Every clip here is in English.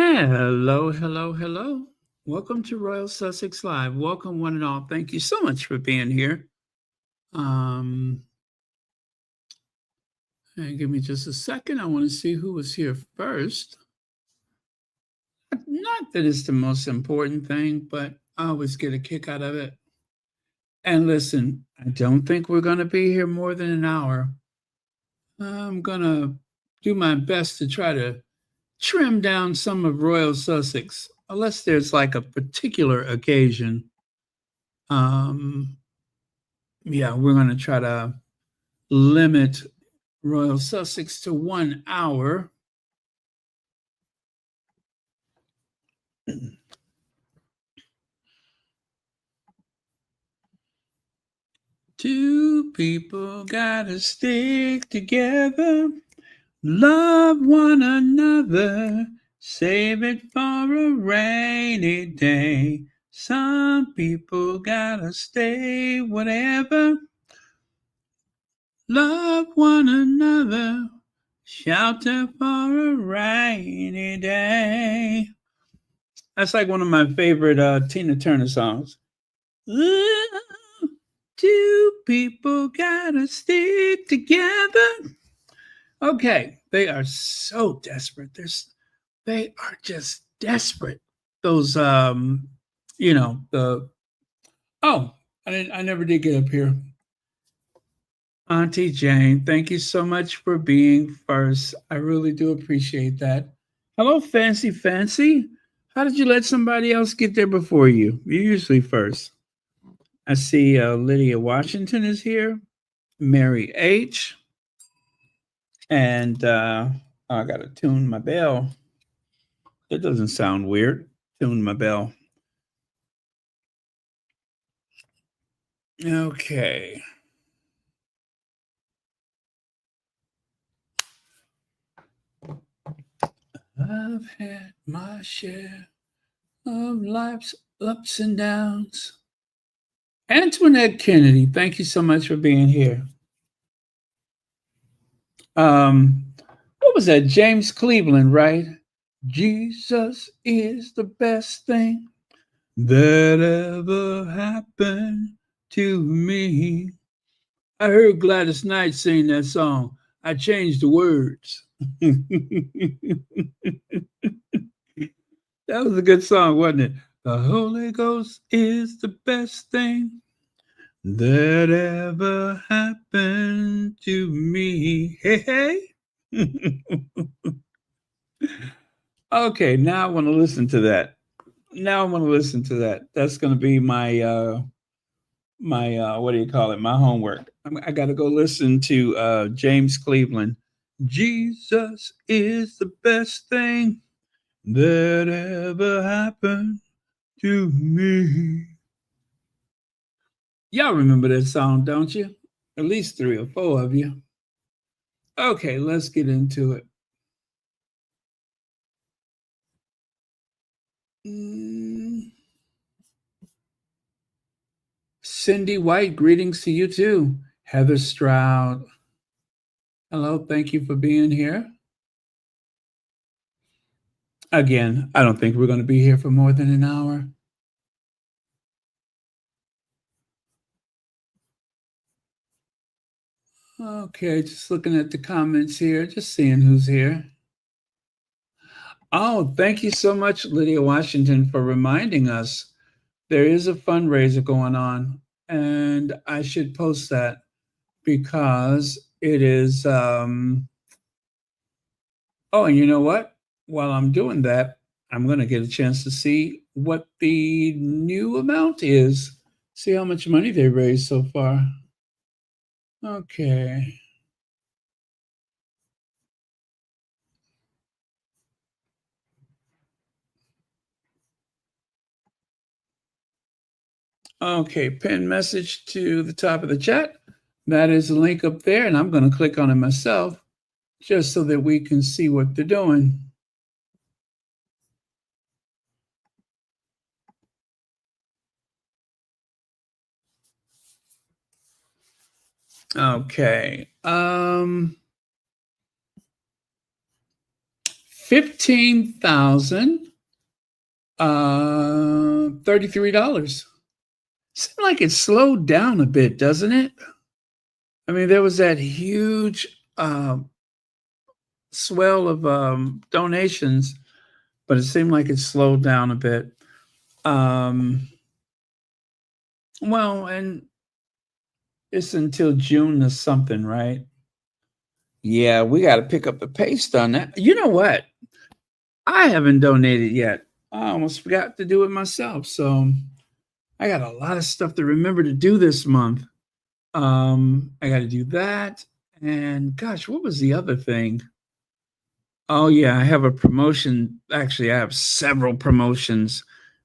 Hello, hello, hello. Welcome to Royal Sussex Live. Welcome, one and all. Thank you so much for being here. Um, and give me just a second. I want to see who was here first. Not that it's the most important thing, but I always get a kick out of it. And listen, I don't think we're going to be here more than an hour. I'm going to do my best to try to trim down some of Royal Sussex, unless there's like a particular occasion. Um, yeah, we're going to try to limit Royal Sussex to 1 hour. Two people gotta stick together, love one another, save it for a rainy day. Some people gotta stay whatever, love one another, shelter for a rainy day. That's like one of my favorite Tina Turner songs. Ooh, two people gotta stick together. Okay, they are so desperate. They are just desperate. Those the oh, I never did get up here. Auntie Jane, thank you so much for being first. I really do appreciate that. Hello, Fancy Fancy. How did you let somebody else get there before you? You're usually first. I see Lydia Washington is here, Mary H, and I got to tune my bell. That doesn't sound weird. Tune my bell. Okay. I've had my share of life's ups and downs. Antoinette Kennedy, thank you so much for being here. What was that? James Cleveland, right? Jesus is the best thing that ever happened to me. I heard Gladys Knight sing that song. I changed the words. That was a good song, wasn't it? The Holy Ghost is the best thing that ever happened to me. Hey, hey. Okay, now I want to listen to that. Now I want to listen to that. That's going to be my what do you call it? My homework. I got to go listen to James Cleveland. Jesus is the best thing that ever happened to me. Y'all remember that song, don't you? At least three or four of you. Okay, let's get into it. Mm. Cindy White, greetings to you too. Heather Stroud, hello, thank you for being here. Again, I don't think we're going to be here for more than an hour. Okay, just looking at the comments here, just seeing who's here. Oh, thank you so much, Lydia Washington, for reminding us there is a fundraiser going on, and I should post that because it is. Oh, and you know what? While I'm doing that, I'm going to get a chance to see what the new amount is, see how much money they raised so far. Okay. Okay, pin message to the top of the chat. That is the link up there, and I'm going to click on it myself just so that we can see what they're doing. Okay. $15,033. Seems like it slowed down a bit, doesn't it? I mean, there was that huge swell of donations, but it seemed like it slowed down a bit. Um, well, and it's until June or something, right? Yeah, we got to pick up the pace on that. You know what? I haven't donated yet. I almost forgot to do it myself. So I got a lot of stuff to remember to do this month. I got to do that. And gosh, what was the other thing? Oh, yeah, I have a promotion. Actually, I have several promotions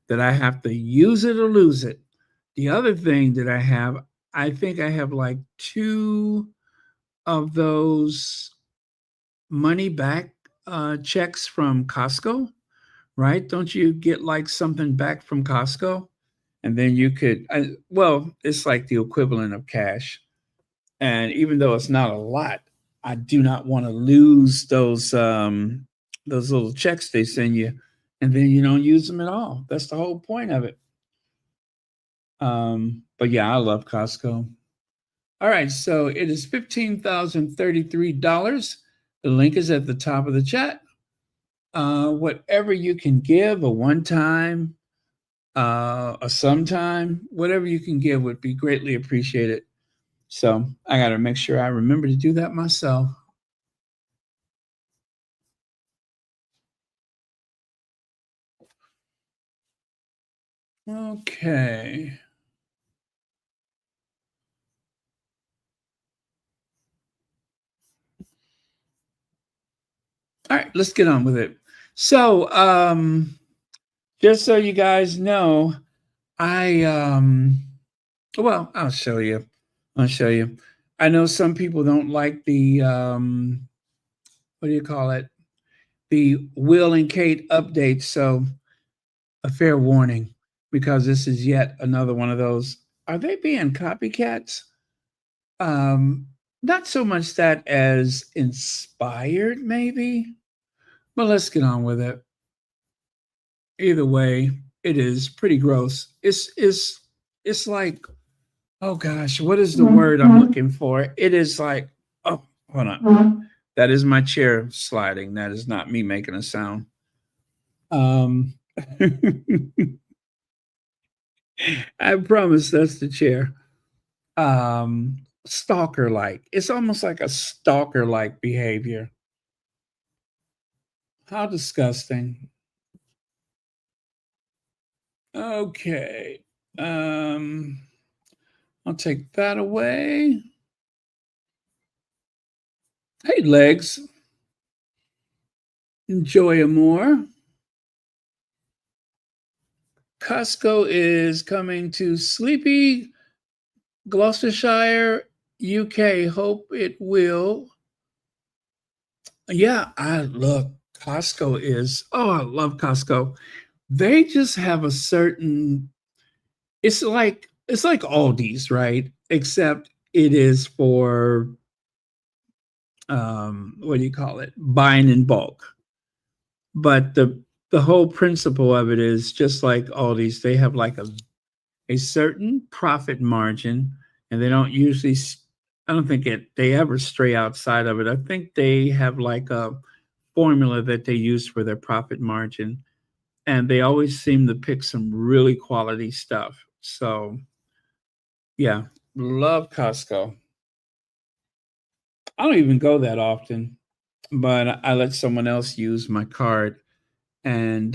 that I have to use it or lose it. The other thing that I think I have like two of those money back checks from Costco, right? Don't you get like something back from Costco? And then you could, well, it's like the equivalent of cash. And even though it's not a lot, I do not want to lose those little checks they send you, and then you don't use them at all. That's the whole point of it. But yeah, I love Costco. All right, so it is $15,033. The link is at the top of the chat. Whatever you can give, a one time, a sometime, whatever you can give would be greatly appreciated. So I got to make sure I remember to do that myself. Okay. All right, let's get on with it. So, just so you guys know, I well, I'll show you. I'll show you. I know some people don't like the what do you call it? The Will and Kate update. So, a fair warning because this is yet another one of those. Are they being copycats? Um, Not so much that as inspired, maybe. But let's get on with it. Either way, it is pretty gross. It's like, oh gosh, what is the word I'm looking for? It is like, oh, hold on. That is my chair sliding. That is not me making a sound. Um I promise that's the chair. Stalker like. It's almost like a stalker like behavior. How disgusting. Okay. Um I'll take that away. Hey, Legs. Enjoy more. Costco is coming to sleepy Gloucestershire, UK. Hope it will. Yeah, I love Costco is. Oh, I love Costco. They just have a certain it's like Aldi's, right? Except it is for what do you call it? Buying in bulk. But the whole principle of it is just like Aldi's, they have like a certain profit margin, and they don't usually. I don't think they ever stray outside of it. I think they have like a formula that they use for their profit margin, and they always seem to pick some really quality stuff. So yeah, love Costco. I don't even go that often, but I let someone else use my card, and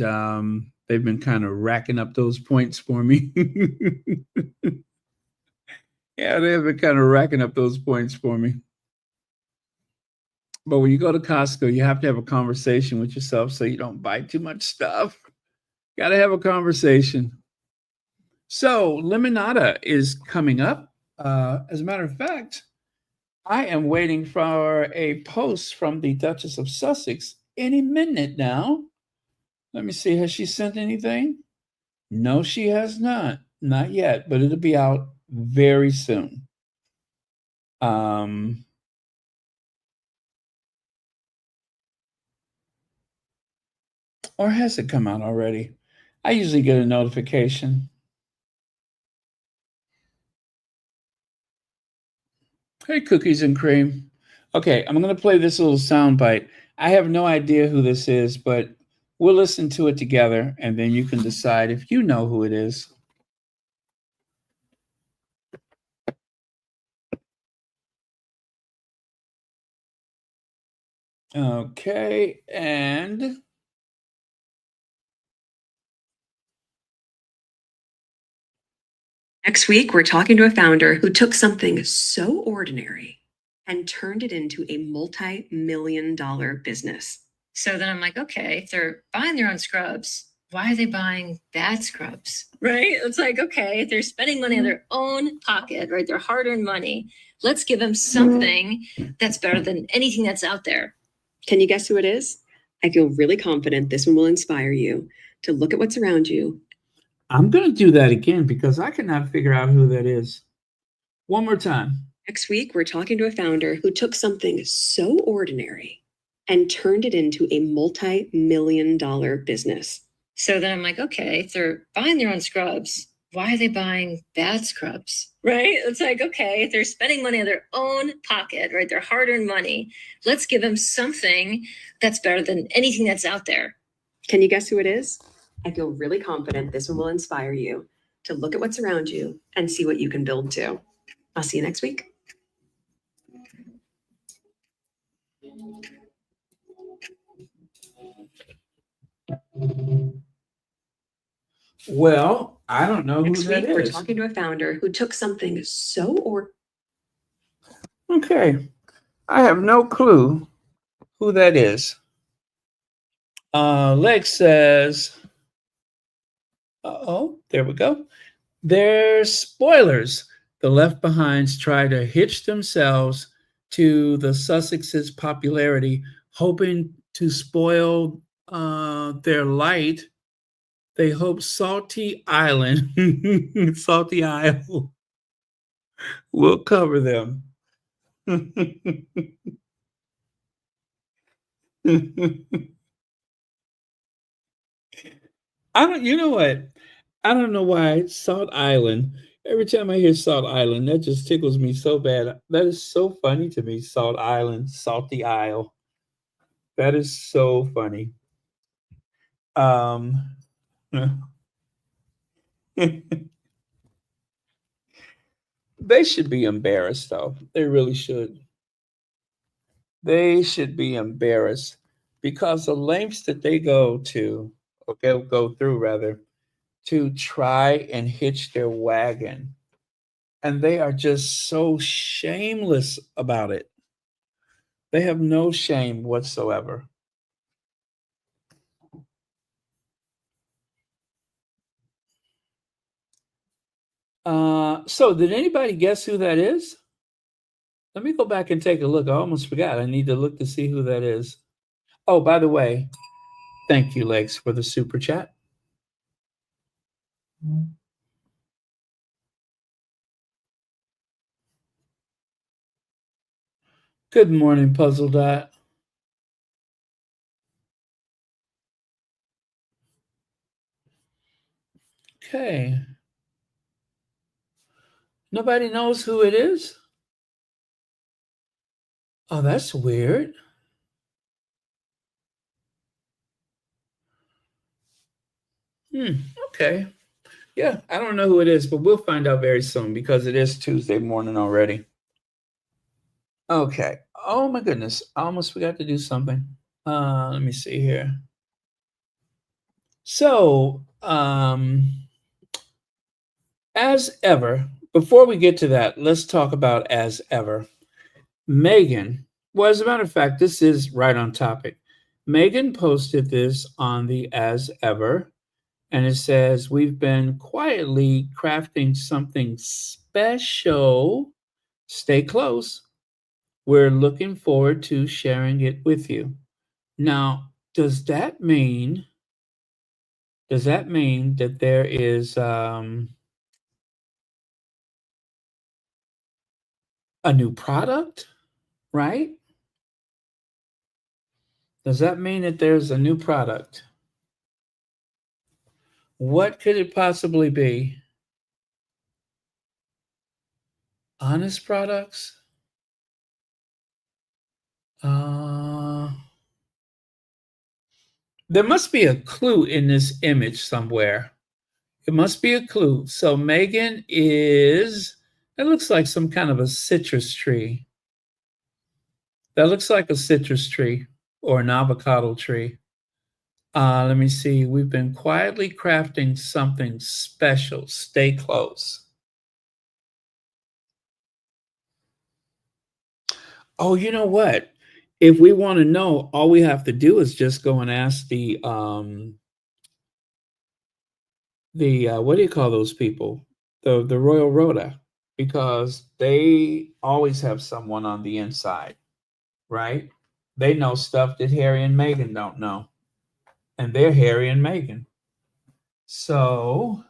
they've been kind of racking up those points for me. Yeah, they've been kind of racking up those points for me. But when you go to Costco, you have to have a conversation with yourself so you don't buy too much stuff. Got to have a conversation. So, Limonada is coming up. As a matter of fact, I am waiting for a post from the Duchess of Sussex any minute now. Let me see. Has she sent anything? No, she has not. Not yet, but it'll be out very soon. Um, Or has it come out already? I usually get a notification. Hey, cookies and cream. Okay, I'm going to play this little sound bite. I have no idea who this is, but we'll listen to it together and then you can decide if you know who it is. Okay, and Next week, we're talking to a founder who took something so ordinary and turned it into a multi-million-dollar business. So then I'm like, okay, if they're buying their own scrubs, why are they buying bad scrubs? Right? It's like, okay, if they're spending money out of their own pocket, right? Their hard-earned money. Let's give them something that's better than anything that's out there. Can you guess who it is? I feel really confident this one will inspire you to look at what's around you. I'm going to do that again because I cannot figure out who that is. One more time. Next week, we're talking to a founder who took something so ordinary and turned it into a multi-million-dollar business. So then I'm like, okay, if they're buying their own scrubs, why are they buying bad scrubs? Right? It's like, okay, if they're spending money out of their own pocket, right? Their hard-earned money, let's give them something that's better than anything that's out there. Can you guess who it is? I feel really confident this one will inspire you to look at what's around you and see what you can build too. I'll see you next week. Well, I don't know who Next that week, we're is. talking to a founder who took something so Okay, I have no clue who that is. Lex says, oh, there we go. There's spoilers. The Left Behinds try to hitch themselves to the Sussexes' popularity, hoping to spoil their light. They hope Salty Island, Salty Isle, will cover them. You know what? I don't know why Salt Island. Every time I hear Salt Island, that just tickles me so bad. That is so funny to me. Salt Island, Salty Isle. That is so funny. Um, they should be embarrassed, though. They really should. They should be embarrassed because the lengths that they go to, or go through rather, to try and hitch their wagon. And they are just so shameless about it. They have no shame whatsoever. So did anybody guess who that is? Let me go back and take a look. I almost forgot. I need to look to see who that is. Oh, by the way, thank you, Lex, for the super chat. Good morning, Puzzle Dot. Okay. Nobody knows who it is? Oh, that's weird. Okay. Yeah, I don't know who it is, but we'll find out very soon because it is Tuesday morning already. Okay. Oh my goodness. I almost forgot to do something. Let me see here. So, as ever, before we get to that, let's talk about as ever. Meghan, well, as a matter of fact, this is right on topic. Meghan posted this on the As Ever, and it says, we've been quietly crafting something special. Stay close. We're looking forward to sharing it with you. Now, does that mean that there is a new product, right? Does that mean that there's a new product? What could it possibly be? Honest products? Uh, there must be a clue in this image somewhere. It must be a clue. So Meghan is, it looks like some kind of a citrus tree. That looks like a citrus tree or an avocado tree. Let me see. We've been quietly crafting something special. Stay close. Oh, you know what? If we want to know, all we have to do is just go and ask the what do you call those people? The Royal Rota, because they always have someone on the inside, right? They know stuff that Harry and Meghan don't know, and they're Harry and Meghan. So,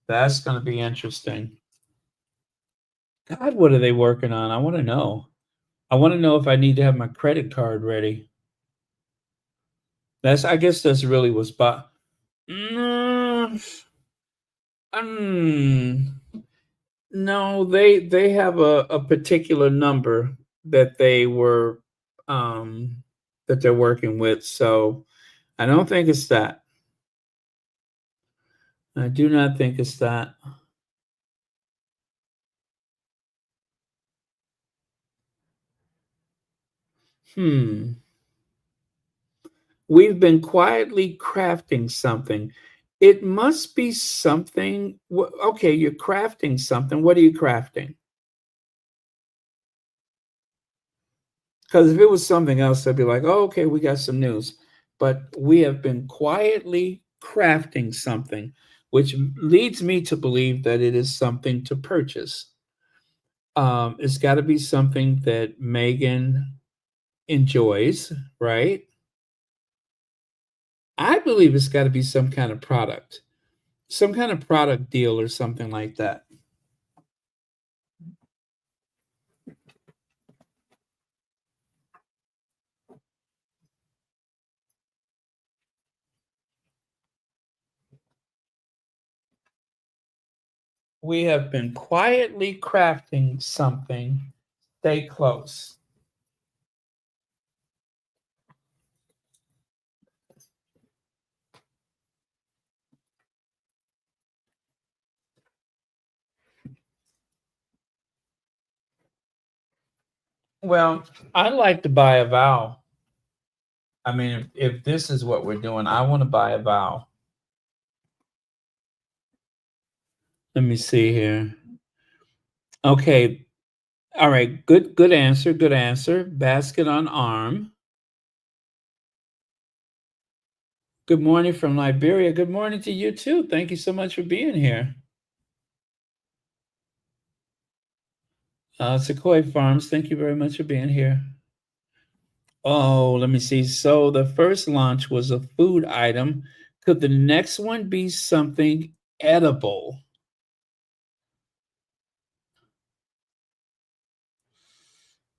that's going to be interesting. God, what are they working on? I want to know. I want to know if I need to have my credit card ready. I guess that's really what's Mm, um, no, they have a particular number that they were that they're working with. So I don't think it's that. I do not think it's that. Hmm. We've been quietly crafting something. It must be something. Okay, you're crafting something. What are you crafting? Because if it was something else, I'd be like, oh, okay, we got some news. But we have been quietly crafting something, which leads me to believe that it is something to purchase. It's got to be something that Meghan enjoys, right? I believe it's got to be some kind of product, some kind of product deal or something like that. We have been quietly crafting something. Stay close. Well, I'd like to buy a vow. I mean, if this is what we're doing, I want to buy a vow. Let me see here. Okay. All right. Good answer. Good answer. Basket on arm. Good morning from Liberia. Good morning to you too. Thank you so much for being here. Sequoia Farms, thank you very much for being here. Oh, let me see. So the first launch was a food item. Could the next one be something edible?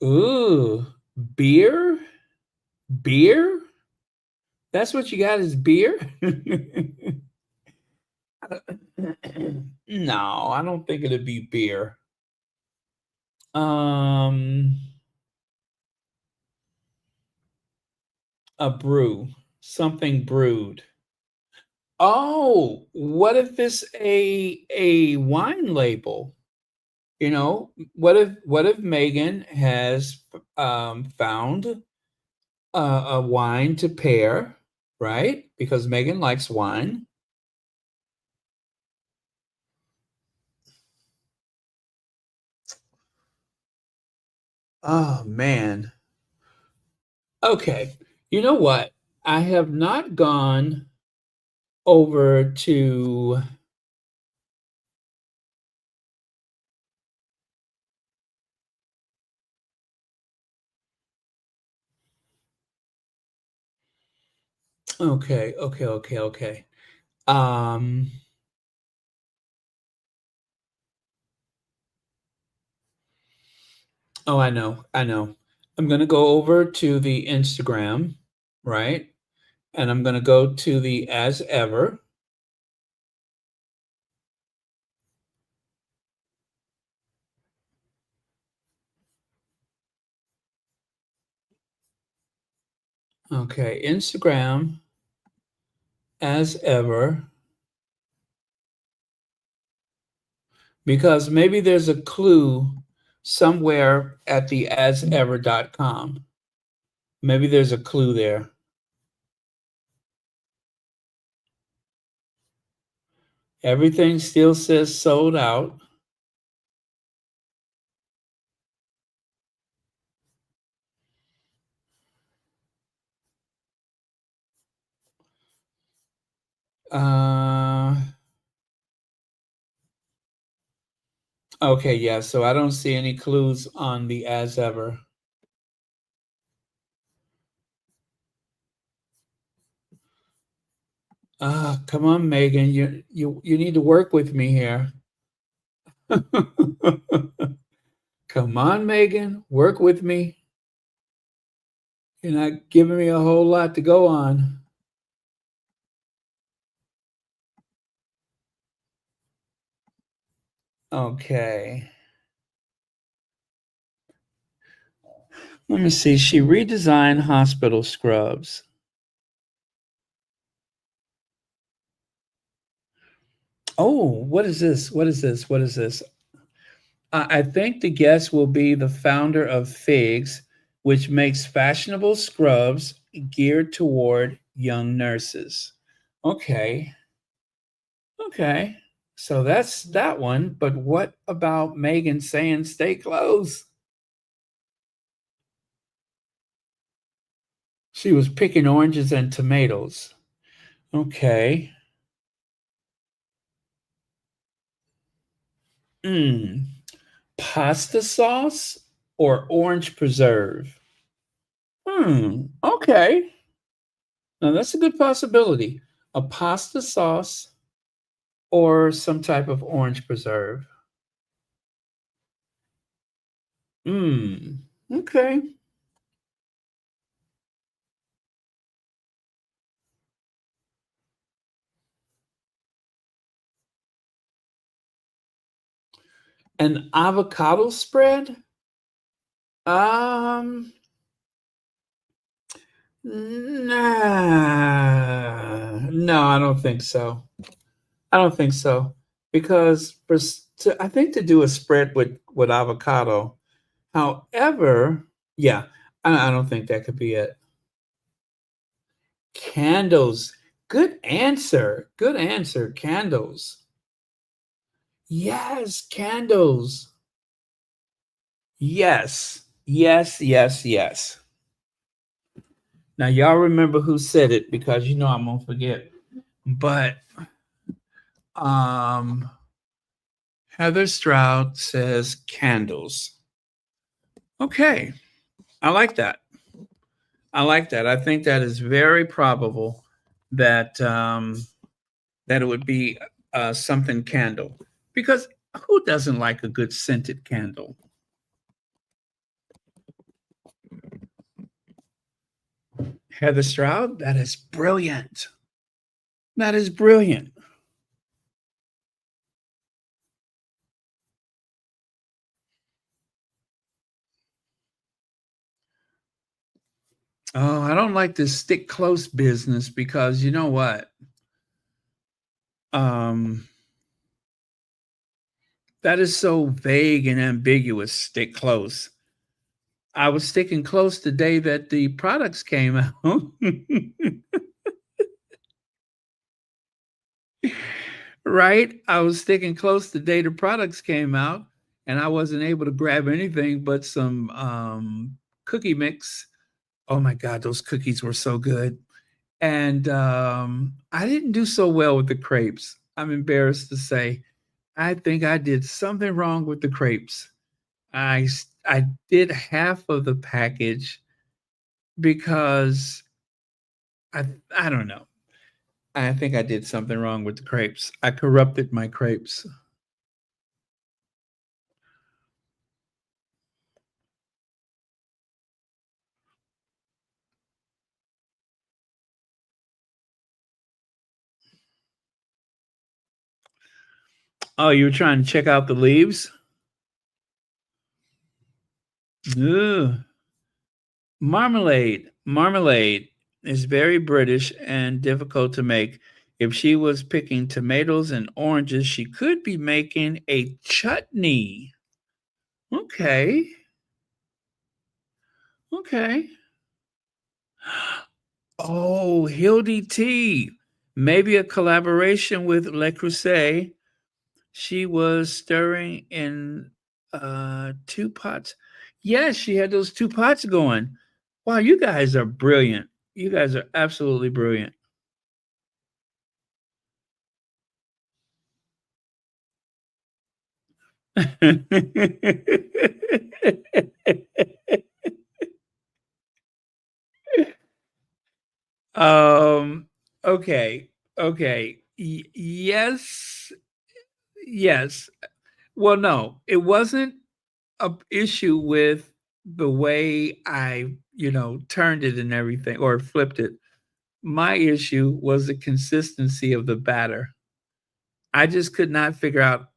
Ooh, beer? Beer? That's what you got is beer? No, I don't think it'd be beer. Um, a brew, something brewed. Oh, what if it's a wine label? You know, what if Megan has found a wine to pair, right? Because Megan likes wine. Oh man. Okay. You know what? I have not gone over to okay. Um oh, I know. I'm going to go over to the Instagram, right? And I'm going to go to the as ever. Okay, Instagram as ever. Because maybe there's a clue somewhere at the asever.com. Maybe there's a clue there. Everything still says sold out. Okay, yeah, so I don't see any clues on the as ever. Come on, Megan, you need to work with me here. Come on, Megan, work with me. You're not giving me a whole lot to go on. Okay. Let me see. She redesigned hospital scrubs. Oh, what is this? What is this? What is this? I think the guest will be the founder of Figs, which makes fashionable scrubs geared toward young nurses. Okay. Okay. So that's that one. But what about Megan saying stay close? She was picking oranges and tomatoes. Okay. Pasta sauce or orange preserve? Okay. Now that's a good possibility. A pasta sauce or some type of orange preserve. Okay. An avocado spread? Um, nah, no, I don't think so. I don't think so because I think to do a spread with avocado. However, yeah, I don't think that could be it. Candles. Good answer. Good answer. Candles. Yes, candles. Yes. Yes, yes, yes. Now y'all remember who said it because you know I'm gonna forget. But um Heather Stroud says candles. Okay. I like that. I like that. I think that is very probable that that it would be something candle because who doesn't like a good scented candle? Heather Stroud, that is brilliant. That is brilliant. Oh, I don't like this stick close business because you know what? Um, that is so vague and ambiguous. Stick close. I was sticking close the day that the products came out. Right? I was sticking close the day the products came out, and I wasn't able to grab anything but some cookie mix. Oh my God, those cookies were so good. And I didn't do so well with the crepes. I'm embarrassed to say. I think I did something wrong with the crepes. I did half of the package because I don't know. I think I did something wrong with the crepes. I corrupted my crepes. Oh, you were trying to check out the leaves? Ugh. Marmalade. Marmalade is very British and difficult to make. If she was picking tomatoes and oranges, she could be making a chutney. Okay. Okay. Oh, Hildy T. Maybe a collaboration with Le Creuset. She was stirring in two pots. Yes, she had those two pots going. Wow, you guys are brilliant. You guys are absolutely brilliant. um okay. Okay. Yes. Yes. Well, no. It wasn't a issue with the way I, turned it and everything or flipped it. My issue was the consistency of the batter. I just could not figure out.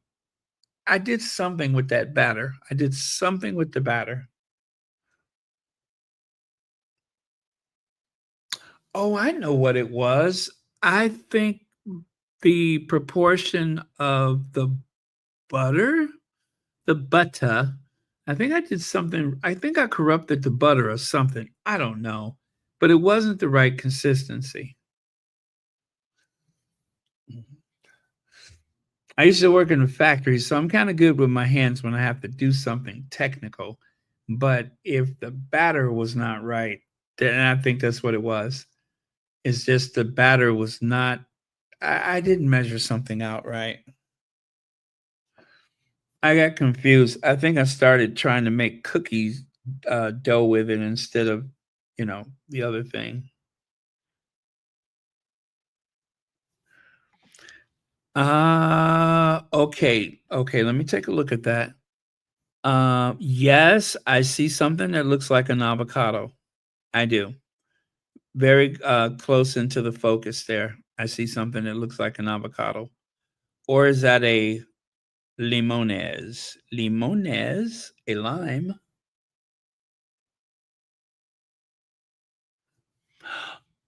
I did something with that batter. I did something with the batter. Oh, I know what it was. I think the proportion of the butter, the butter, I think I did something. I think I corrupted the butter or something. I don't know, but it wasn't the right consistency. I used to work in a factory, so I'm kind of good with my hands when I have to do something technical. But if the batter was not right, then I think that's what it was. It's just the batter was not, I didn't measure something out right. I got confused. I think I started trying to make cookies dough with it instead of, the other thing. Okay. Okay, let me take a look at that. Yes, I see something that looks like an avocado. I do. Very close into the focus there. I see something that looks like an avocado. Or is that a limones? Limones, a lime.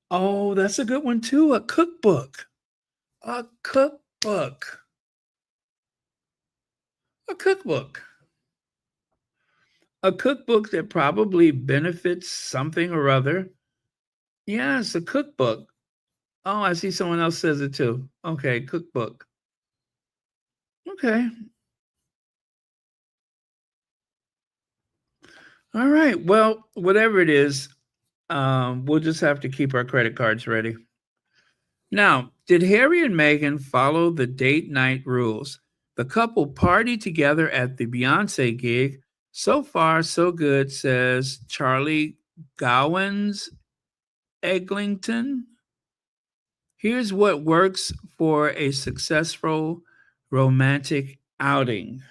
Oh, that's a good one too. A cookbook. A cookbook. A cookbook. A cookbook that probably benefits something or other. Yes, a cookbook. Oh, I see someone else says it too. Okay, cookbook. Okay. All right. Well, whatever it is, we'll just have to keep our credit cards ready. Now, did Harry and Meghan follow the date night rules? The couple partied together at the Beyoncé gig. So far, so good, says Charlie Gowans Eglinton. Here's what works for a successful romantic outing.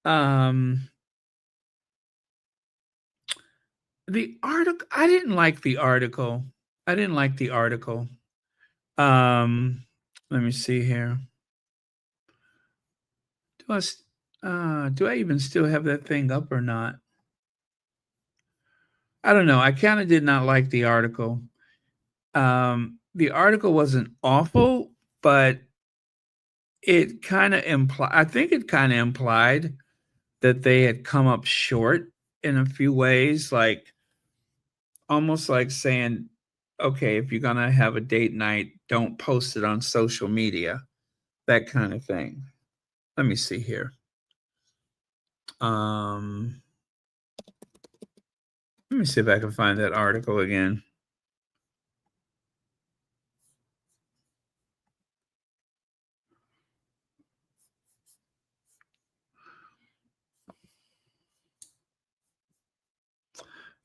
Um, the article, I didn't like the article. I didn't like the article. Let me see here. Do I, do I even still have that thing up or not? I don't know. I kind of did not like the article. The article wasn't awful, but it kind of implied, I think it kind of implied that they had come up short in a few ways, like almost like saying, okay, if you're going to have a date night, don't post it on social media, that kind of thing. Let me see here. Um, Let me see if I can find that article again.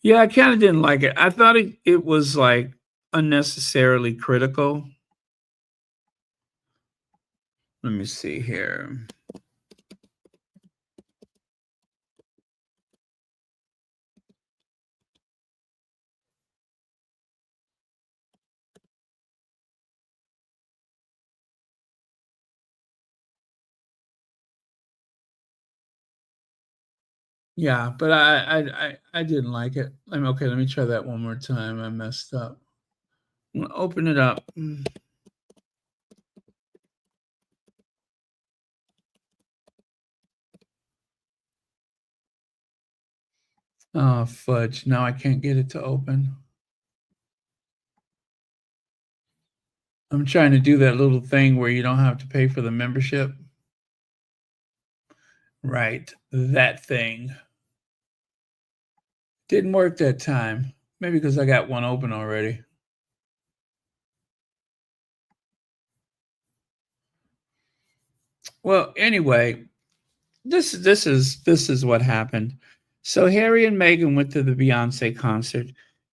Yeah, I kind of didn't like it. I thought it was like unnecessarily critical. Let me see here. Yeah, but I didn't like it. Okay, let me try that one more time. I messed up. I'm gonna open it up. Oh, fudge. Now I can't get it to open. I'm trying to do that little thing where you don't have to pay for the membership. Right, that thing. Didn't work that time. Maybe because I got one open already. Well, anyway, this is what happened. So Harry and Meghan went to the Beyoncé concert,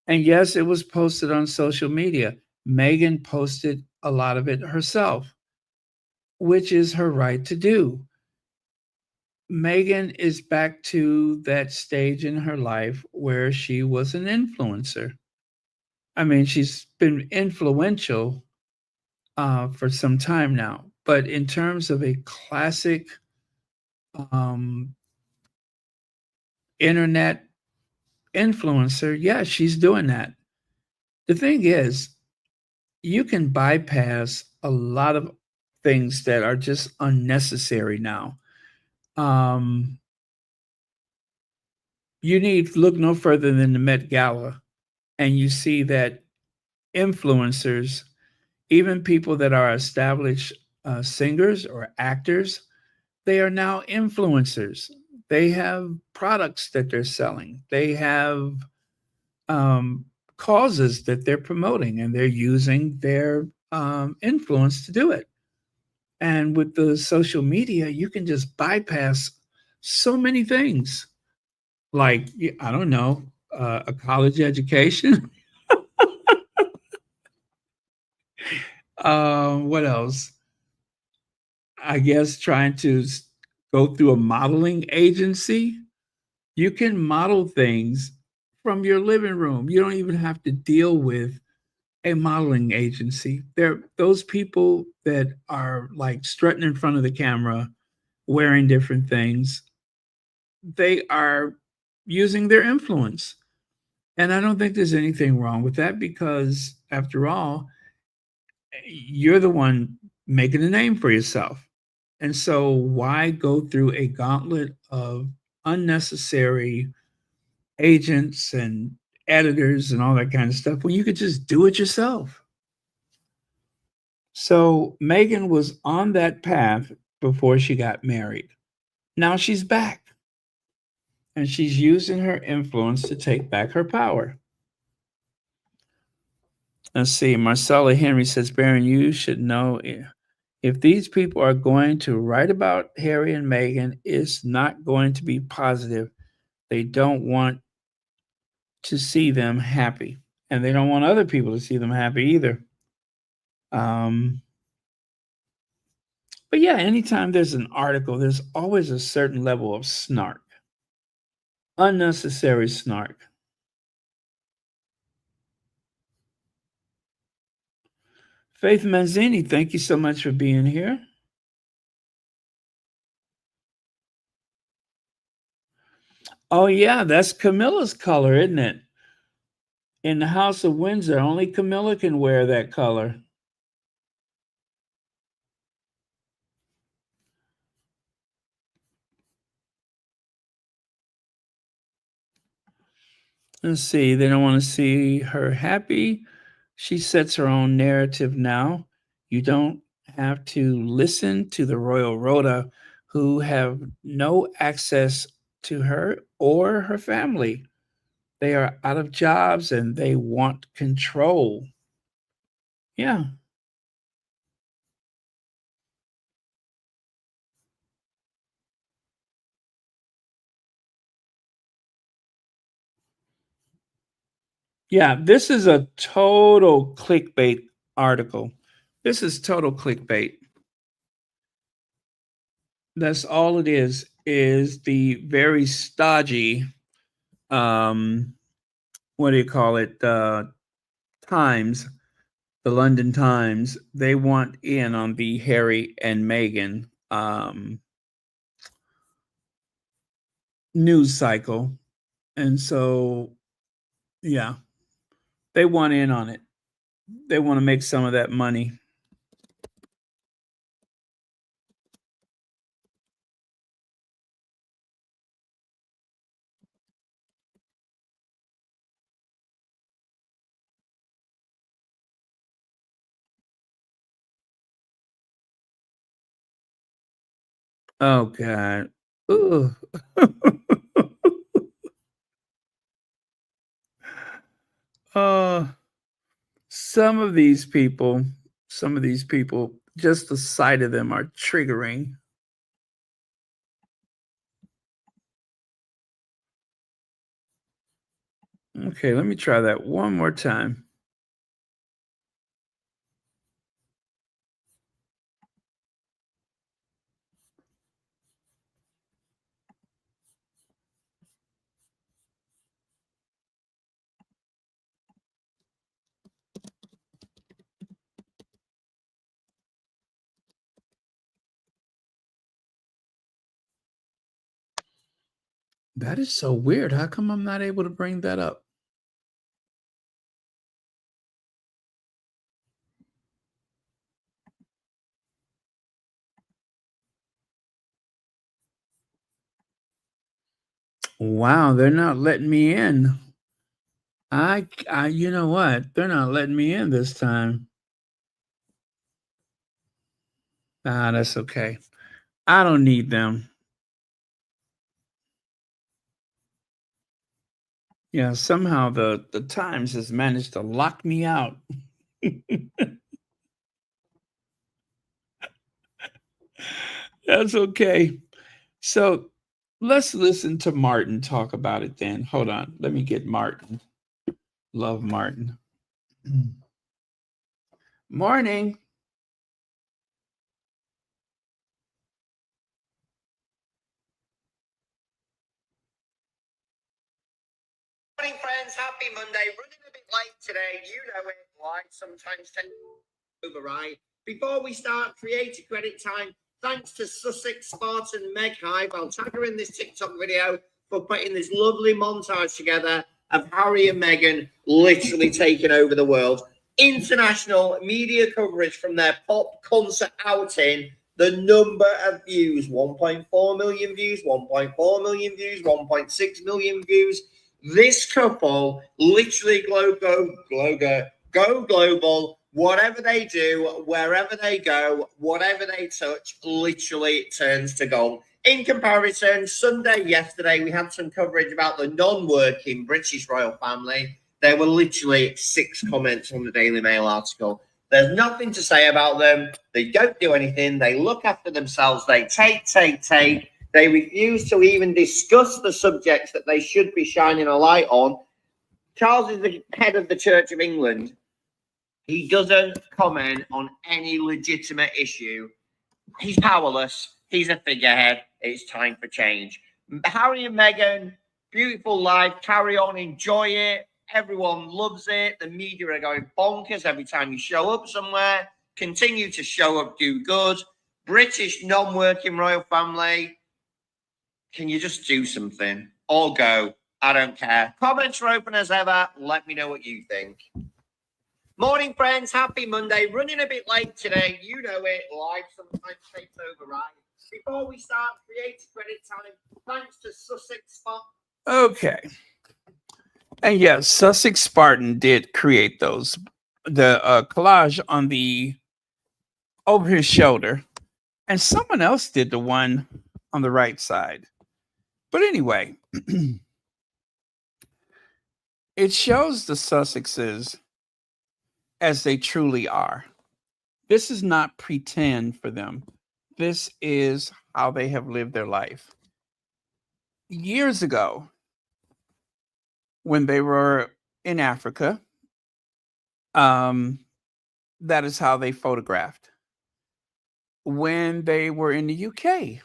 and yes, it was posted on social media. Meghan posted a lot of it herself, which is her right to do. Meghan is back to that stage in her life where she was an influencer. I mean, she's been influential for some time now, but in terms of a classic um, internet influencer, yeah, she's doing that. The thing is, you can bypass a lot of things that are just unnecessary now. Um, you need look no further than the Met Gala, and you see that influencers, even people that are established singers or actors, they are now influencers. They have products that they're selling. They have um, causes that they're promoting, and they're using their influence to do it. And with the social media, you can just bypass so many things, like I don't know, a college education. What else? I guess trying to go through a modeling agency. You can model things from your living room. You don't even have to deal with a modeling agency. There, those people that are like strutting in front of the camera, wearing different things, they are using their influence. And I don't think there's anything wrong with that because, after all, you're the one making a name for yourself. And so, why go through a gauntlet of unnecessary agents and editors and all that kind of stuff when you could just do it yourself? So Meghan was on that path before she got married. Now she's back and she's using her influence to take back her power. Let's see. Marcella Henry says, Baron, you should know if these people are going to write about Harry and Meghan, it's not going to be positive. They don't want to see them happy, and they don't want other people to see them happy either. But yeah, anytime there's an article, there's always a certain level of snark, unnecessary snark. Faith Manzini, thank you so much for being here. Oh, yeah, that's Camilla's color, isn't it? In the House of Windsor, only Camilla can wear that color. Let's see, they don't want to see her happy. She sets her own narrative now. You don't have to listen to the Royal Rota, who have no access to her or her family. They are out of jobs and they want control. Yeah. Yeah, this is a total clickbait article. This is total clickbait. That's all it is the very stodgy, um, what do you call it? Times, the London Times. They want in on the Harry and Meghan news cycle. And so, yeah, they want in on it. They want to make some of that money. Oh, God. Ugh. uh, some of these people, just the sight of them are triggering. Okay, let me try that one more time. That is so weird. How come I'm not able to bring that up? Wow, they're not letting me in. You know what? They're not letting me in this time. Ah, that's okay. I don't need them. Yeah, somehow the Times has managed to lock me out. That's okay. So let's listen to Martin talk about it then. Hold on. Let me get Martin. Love Martin. Morning. Morning, friends. Happy Monday. Running a bit late today. You know it. Life sometimes tends to override. Before we start, creator credit time. Thanks to Sussex Spartan Meghan. I'll tag her in this TikTok video for putting this lovely montage together of Harry and Meghan literally taking over the world. International media coverage from their pop concert outing. The number of views, 1.4 million views, 1.4 million views, 1.6 million views. This couple literally go global. Whatever they do, wherever they go, whatever they touch, literally turns to gold. In comparison, yesterday, we had some coverage about the non-working British royal family. There were literally 6 comments on the Daily Mail article. There's nothing to say about them. They don't do anything. They look after themselves. They take. They refuse to even discuss the subjects that they should be shining a light on. Charles is the head of the Church of England. He doesn't comment on any legitimate issue. He's powerless. He's a figurehead. It's time for change. Harry and Meghan, beautiful life. Carry on, enjoy it. Everyone loves it. The media are going bonkers every time you show up somewhere. Continue to show up, do good. British non-working royal family. Can you just do something? Or go. I don't care. Comments are open as ever. Let me know what you think. Morning, friends. Happy Monday. Running a bit late today. You know it. Life sometimes takes over, right? Before we start, creator credit time. Thanks to Sussex Spartan. Okay. And yes, Sussex Spartan did create those. The collage on the over his shoulder. And someone else did the one on the right side. But anyway, it shows the Sussexes as they truly are. This is not pretend for them. This is how they have lived their life. Years ago, when they were in Africa, that is how they photographed. When they were in the UK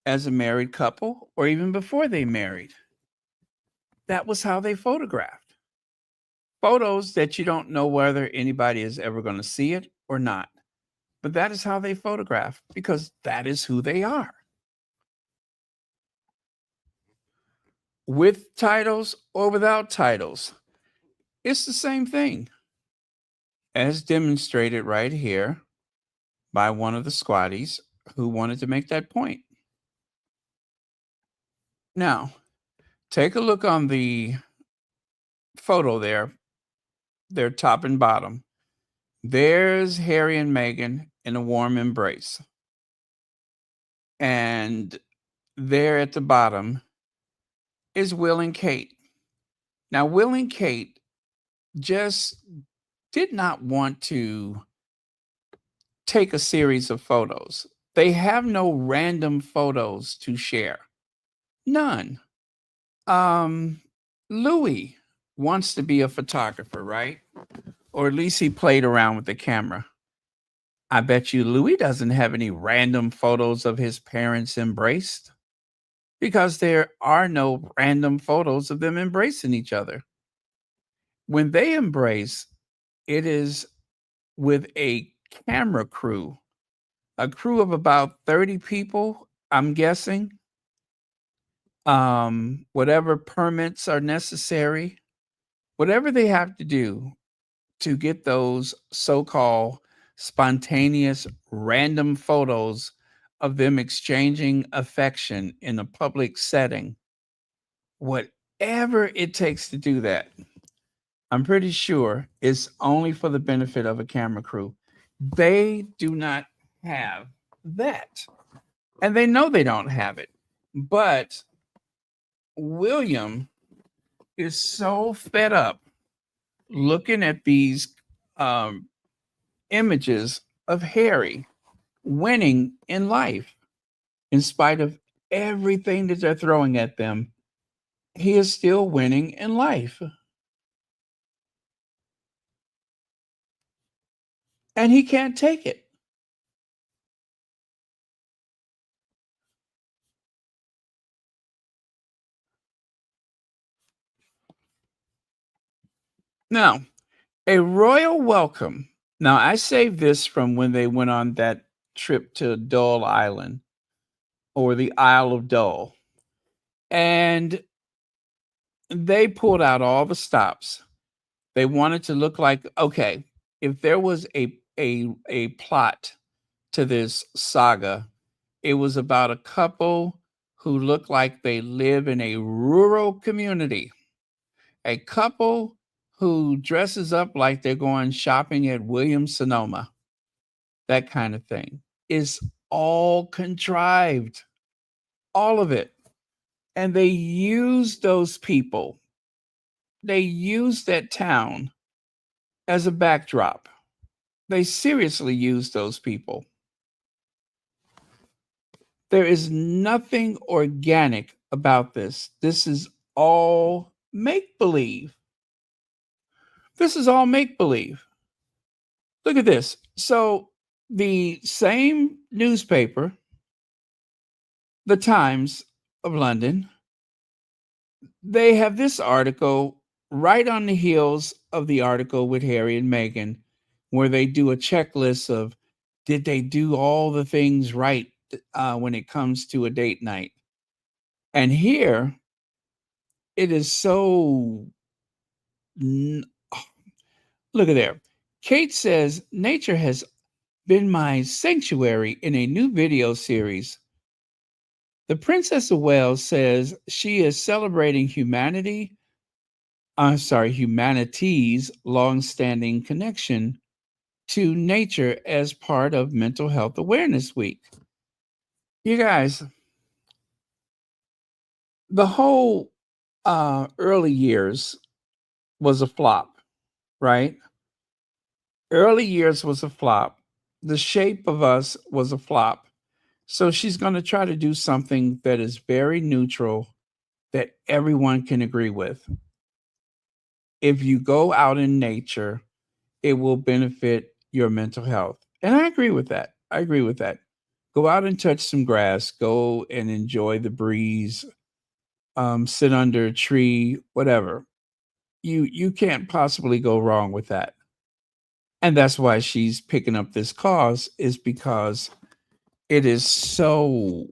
as a married couple, or even before they married, that was how they photographed. Photos that you don't know whether anybody is ever going to see it or not. But that is how they photograph because that is who they are. with titles or without titles. It's the same thing, as demonstrated right here by one of the squatties who wanted to make that point. Now, take a look on the photo there, their top and bottom. There's Harry and Meghan in a warm embrace. And there at the bottom is Will and Kate. Now, Will and Kate just did not want to take a series of photos. They have no random photos to share. None. Louis wants to be a photographer, right? Or at least he played around with the camera. I bet you Louis doesn't have any random photos of his parents embraced, because there are no random photos of them embracing each other. When they embrace, it is with a camera crew, a crew of about 30 people, I'm guessing. Whatever permits are necessary, whatever they have to do to get those so-called spontaneous random photos of them exchanging affection in a public setting, whatever it takes to do that, I'm pretty sure it's only for the benefit of a camera crew. They do not have that. And they know they don't have it. But William is so fed up looking at these images of Harry winning in life, in spite of everything that they're throwing at them. He is still winning in life. And he can't take it. Now, a royal welcome. Now, I saved this from when they went on that trip to Dull Island, or the Isle of Dull. And they pulled out all the stops. They wanted to look like, okay, if there was a plot to this saga, it was about a couple who look like they live in a rural community. A couple who dresses up like they're going shopping at Williams Sonoma. That kind of thing is all contrived. All of it. And they use those people. They use that town as a backdrop. They seriously use those people. There is nothing organic about this. This is all make-believe. This is all make-believe. Look at this. So the same newspaper, the Times of London, they have this article right on the heels of the article with Harry and Meghan, where they do a checklist of, did they do all the things right when it comes to a date night? And here, it is so... Look at there. Kate says, nature has been my sanctuary in a new video series. The Princess of Wales says she is celebrating humanity's long-standing connection to nature as part of Mental Health Awareness Week. You guys, the whole early years was a flop, right? Early years was a flop. The Shape of Us was a flop. So she's going to try to do something that is very neutral, that everyone can agree with. If you go out in nature, it will benefit your mental health. And I agree with that. I agree with that. Go out and touch some grass. Go and enjoy the breeze. Sit under a tree, whatever. You can't possibly go wrong with that. And that's why she's picking up this cause, is because it is so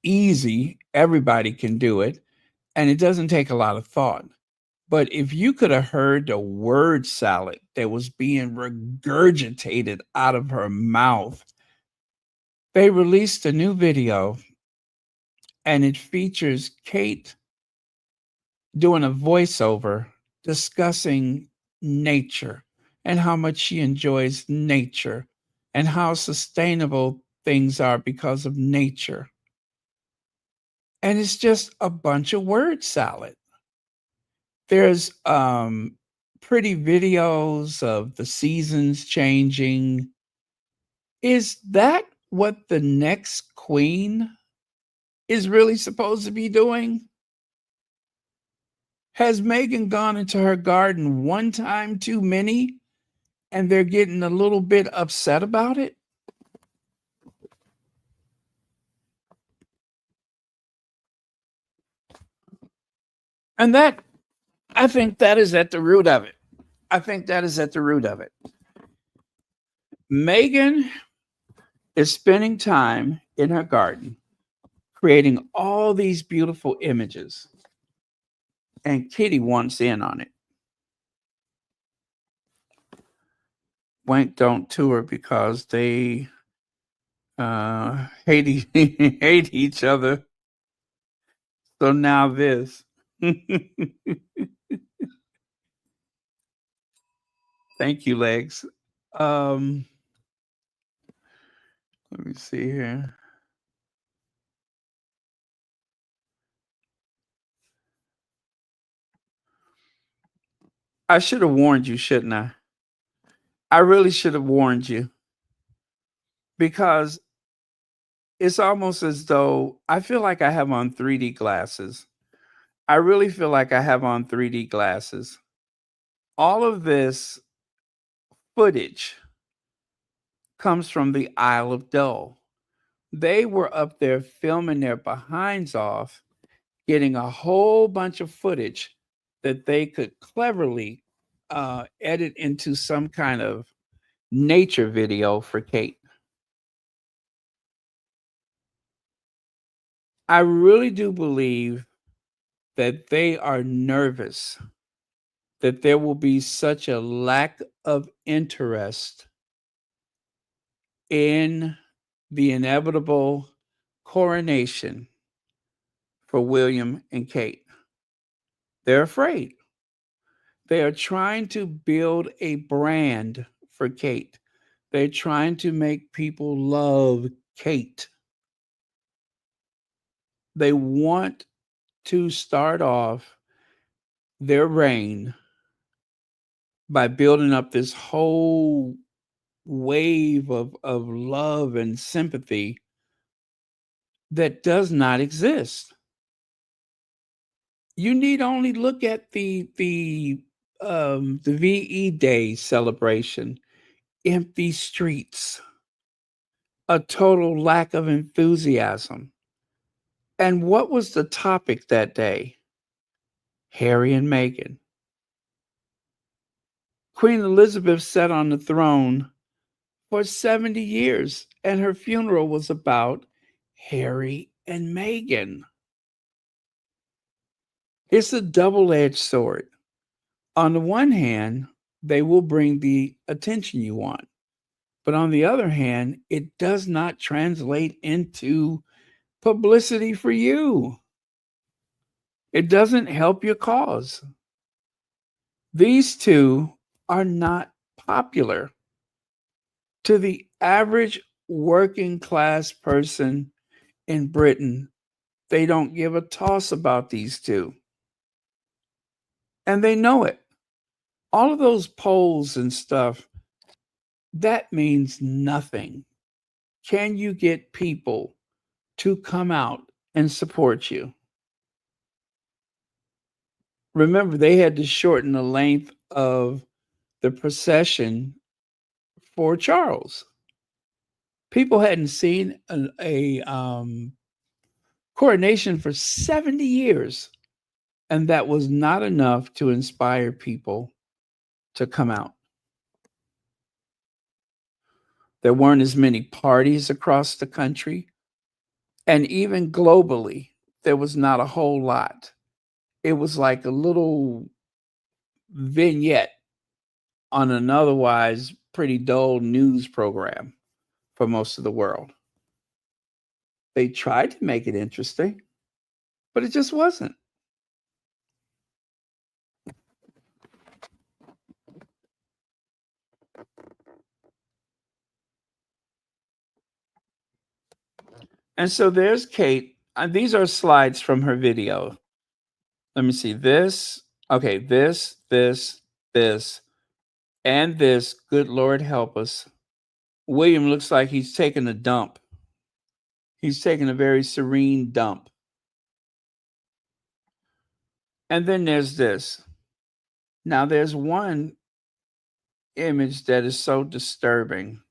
easy. Everybody can do it. And it doesn't take a lot of thought. But if you could have heard the word salad that was being regurgitated out of her mouth, they released a new video and it features Kate doing a voiceover discussing nature and how much she enjoys nature and how sustainable things are because of nature. And it's just a bunch of word salad. There's pretty videos of the seasons changing. Is that what the next queen is really supposed to be doing? Has Meghan gone into her garden one time too many and they're getting a little bit upset about it? And I think that is at the root of it. I think that is at the root of it. Meghan is spending time in her garden creating all these beautiful images, and Kitty wants in on it. Wank don't tour because they hate hate each other. So now this. Thank you, Legs. Let me see here. I should have warned you, shouldn't I? I really should have warned you, because it's almost as though I feel like I have on 3D glasses. I really feel like I have on 3D glasses. All of this footage comes from the Isle of Dole. They were up there filming their behinds off, getting a whole bunch of footage that they could cleverly edit into some kind of nature video for Kate. I really do believe that they are nervous that there will be such a lack of interest in the inevitable coronation for William and Kate. They're afraid. They are trying to build a brand for Kate. They're trying to make people love Kate. They want to start off their reign by building up this whole wave of love and sympathy that does not exist. You need only look at the VE Day celebration. Empty streets, a total lack of enthusiasm. And what was the topic that day? Harry and Meghan. Queen Elizabeth sat on the throne for 70 years, and her funeral was about Harry and Meghan. It's a double-edged sword. On the one hand, they will bring the attention you want. But on the other hand, it does not translate into publicity for you. It doesn't help your cause. These two are not popular. To the average working class person in Britain, they don't give a toss about these two. And they know it. All of those polls and stuff, that means nothing. Can you get people to come out and support you? Remember, they had to shorten the length of the procession for Charles. People hadn't seen a coronation for 70 years, and that was not enough to inspire people to come out. There weren't as many parties across the country. And even globally, there was not a whole lot. It was like a little vignette on an otherwise pretty dull news program for most of the world. They tried to make it interesting, but it just wasn't. And so there's Kate. These are slides from her video. Let me see this. Okay, this, and this. Good Lord help us. William looks like he's taking a dump. He's taking a very serene dump. And then there's this. Now, there's one image that is so disturbing.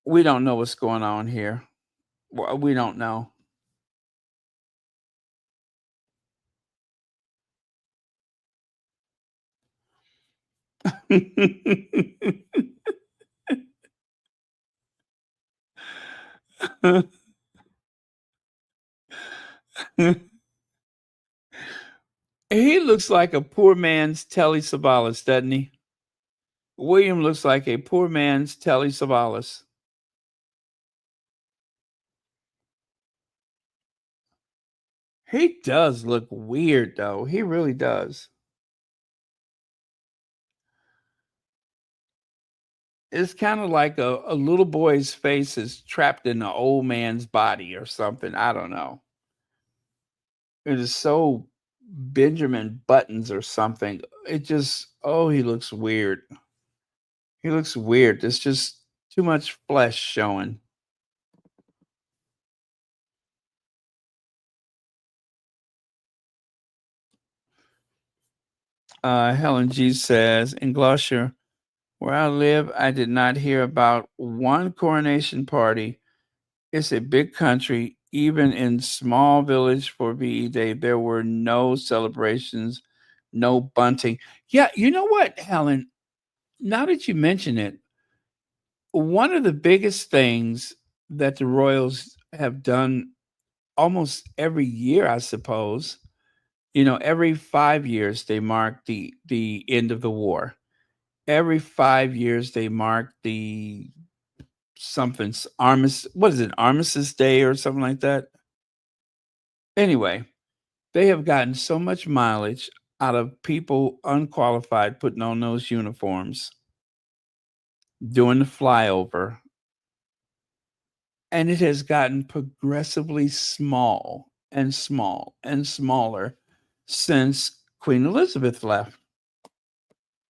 We don't know what's going on here. We don't know. He looks like a poor man's Telly Savalas, doesn't he? William looks like a poor man's Telly Savalas. He does look weird, though. He really does. It's kind of like a little boy's face is trapped in an old man's body or something. I don't know. It is so Benjamin Buttons or something. It just, oh, he looks weird. He looks weird. There's just too much flesh showing. Helen G says, in Gloucester, where I live, I did not hear about one coronation party. It's a big country. Even in small village for VE Day, there were no celebrations, no bunting. Yeah, you know what, Helen? Now that you mention it, one of the biggest things that the Royals have done almost every year, I suppose, every 5 years they mark the end of the war. Every 5 years they mark the something's armistice. What is it, Armistice Day or something like that? Anyway, they have gotten so much mileage out of people unqualified putting on those uniforms, doing the flyover, and it has gotten progressively small and small and smaller since Queen Elizabeth left.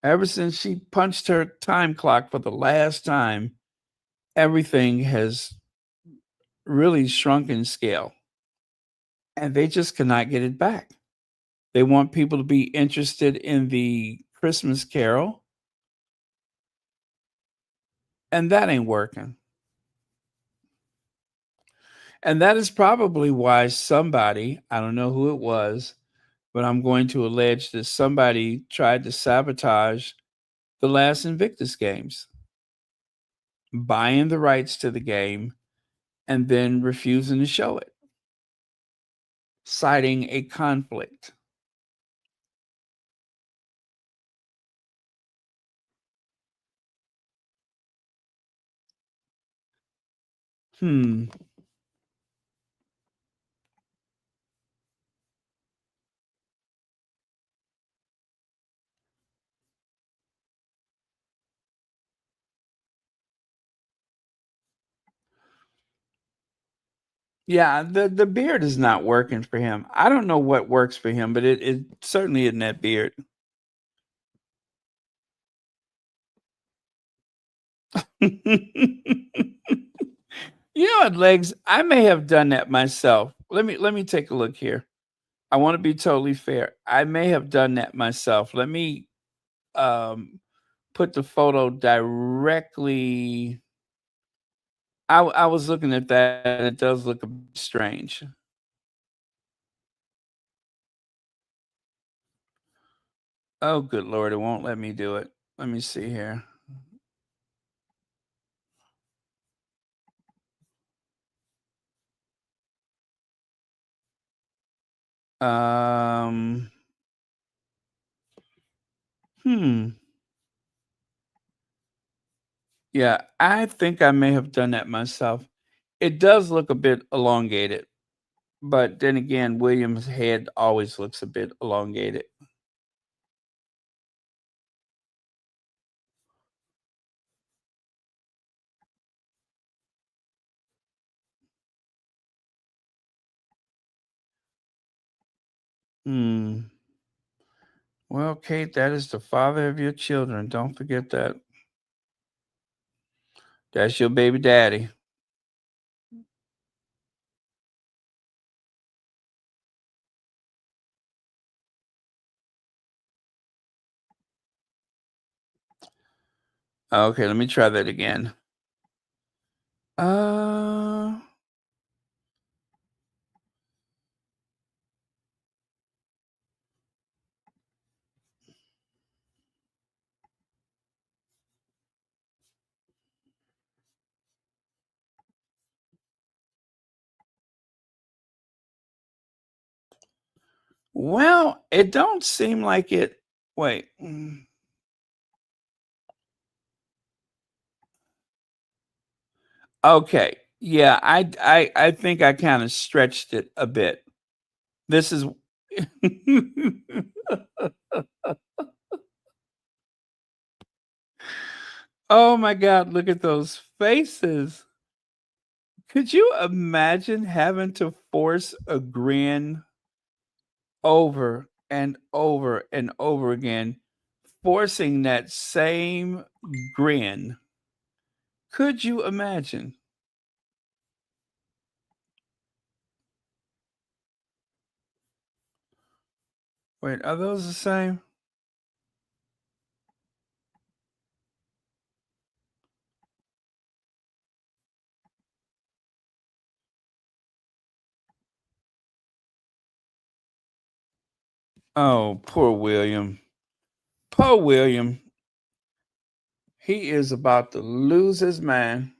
Ever since she punched her time clock for the last time, everything has really shrunk in scale. And they just cannot get it back. They want people to be interested in the Christmas Carol, and that ain't working. And that is probably why somebody, I don't know who it was, but I'm going to allege that somebody tried to sabotage the last Invictus games, buying the rights to the game and then refusing to show it, citing a conflict. Hmm. Yeah, the beard is not working for him. I don't know what works for him, but it certainly isn't that beard. You know what, Legs? I may have done that myself. Let me take a look here. I want to be totally fair. I may have done that myself. Let me put the photo directly. I was looking at that, and it does look a bit strange. Oh, good Lord, it won't let me do it. Let me see here. Um, hmm. Yeah, I think I may have done that myself. It does look a bit elongated, but then again, William's head always looks a bit elongated. Hmm. Well, Kate, that is the father of your children. Don't forget that. That's your baby daddy. Okay, let me try that again. Uh, well, it don't seem like it. Wait. Okay. Yeah, I think I kind of stretched it a bit. This is Oh my god, look at those faces. Could you imagine having to force a grin over and over and over again, forcing that same grin? Could you imagine? Wait, are those the same? Oh, poor William. Poor William. He is about to lose his mind.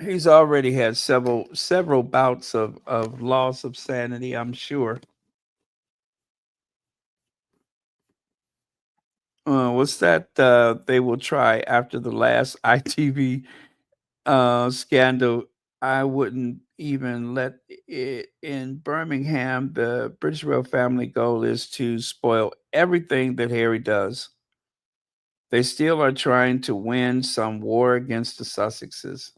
He's already had several bouts of loss of sanity, I'm sure. What's that? They will try after the last ITV scandal. I wouldn't even let it in Birmingham. The British royal family goal is to spoil everything that Harry does. They still are trying to win some war against the Sussexes.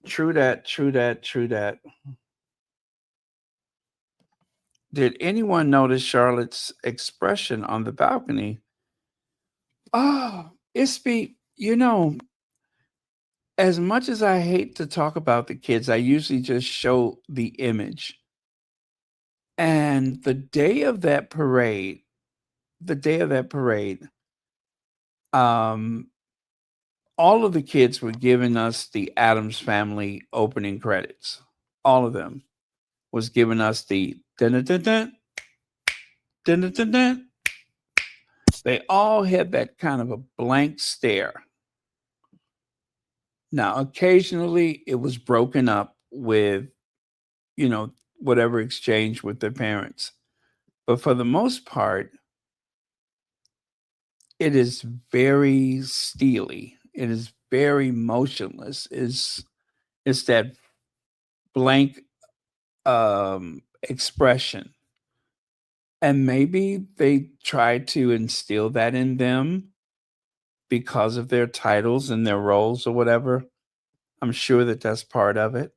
True that, true that, true that. Did anyone notice Charlotte's expression on the balcony? Oh, as much as I hate to talk about the kids, I usually just show the image. And the day of that parade, um, all of the kids were giving us the Adams Family opening credits. All of them was giving us the dun dun dun dun dun dun dun. Dun. They all had that kind of a blank stare. Now, occasionally it was broken up with, whatever exchange with their parents. But for the most part, it is very steely. It is very motionless. It's that blank expression. And maybe they try to instill that in them because of their titles and their roles or whatever. I'm sure that that's part of it.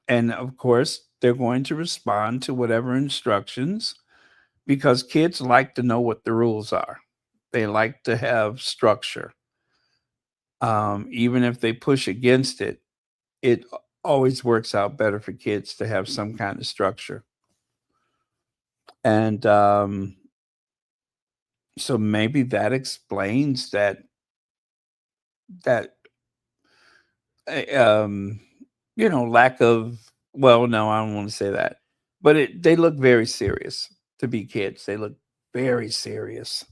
And of course, they're going to respond to whatever instructions because kids like to know what the rules are. They like to have structure. Even if they push against it, it always works out better for kids to have some kind of structure. And so maybe that explains that um, lack of. Well, no, I don't want to say that, but they look very serious to be kids. They look very serious,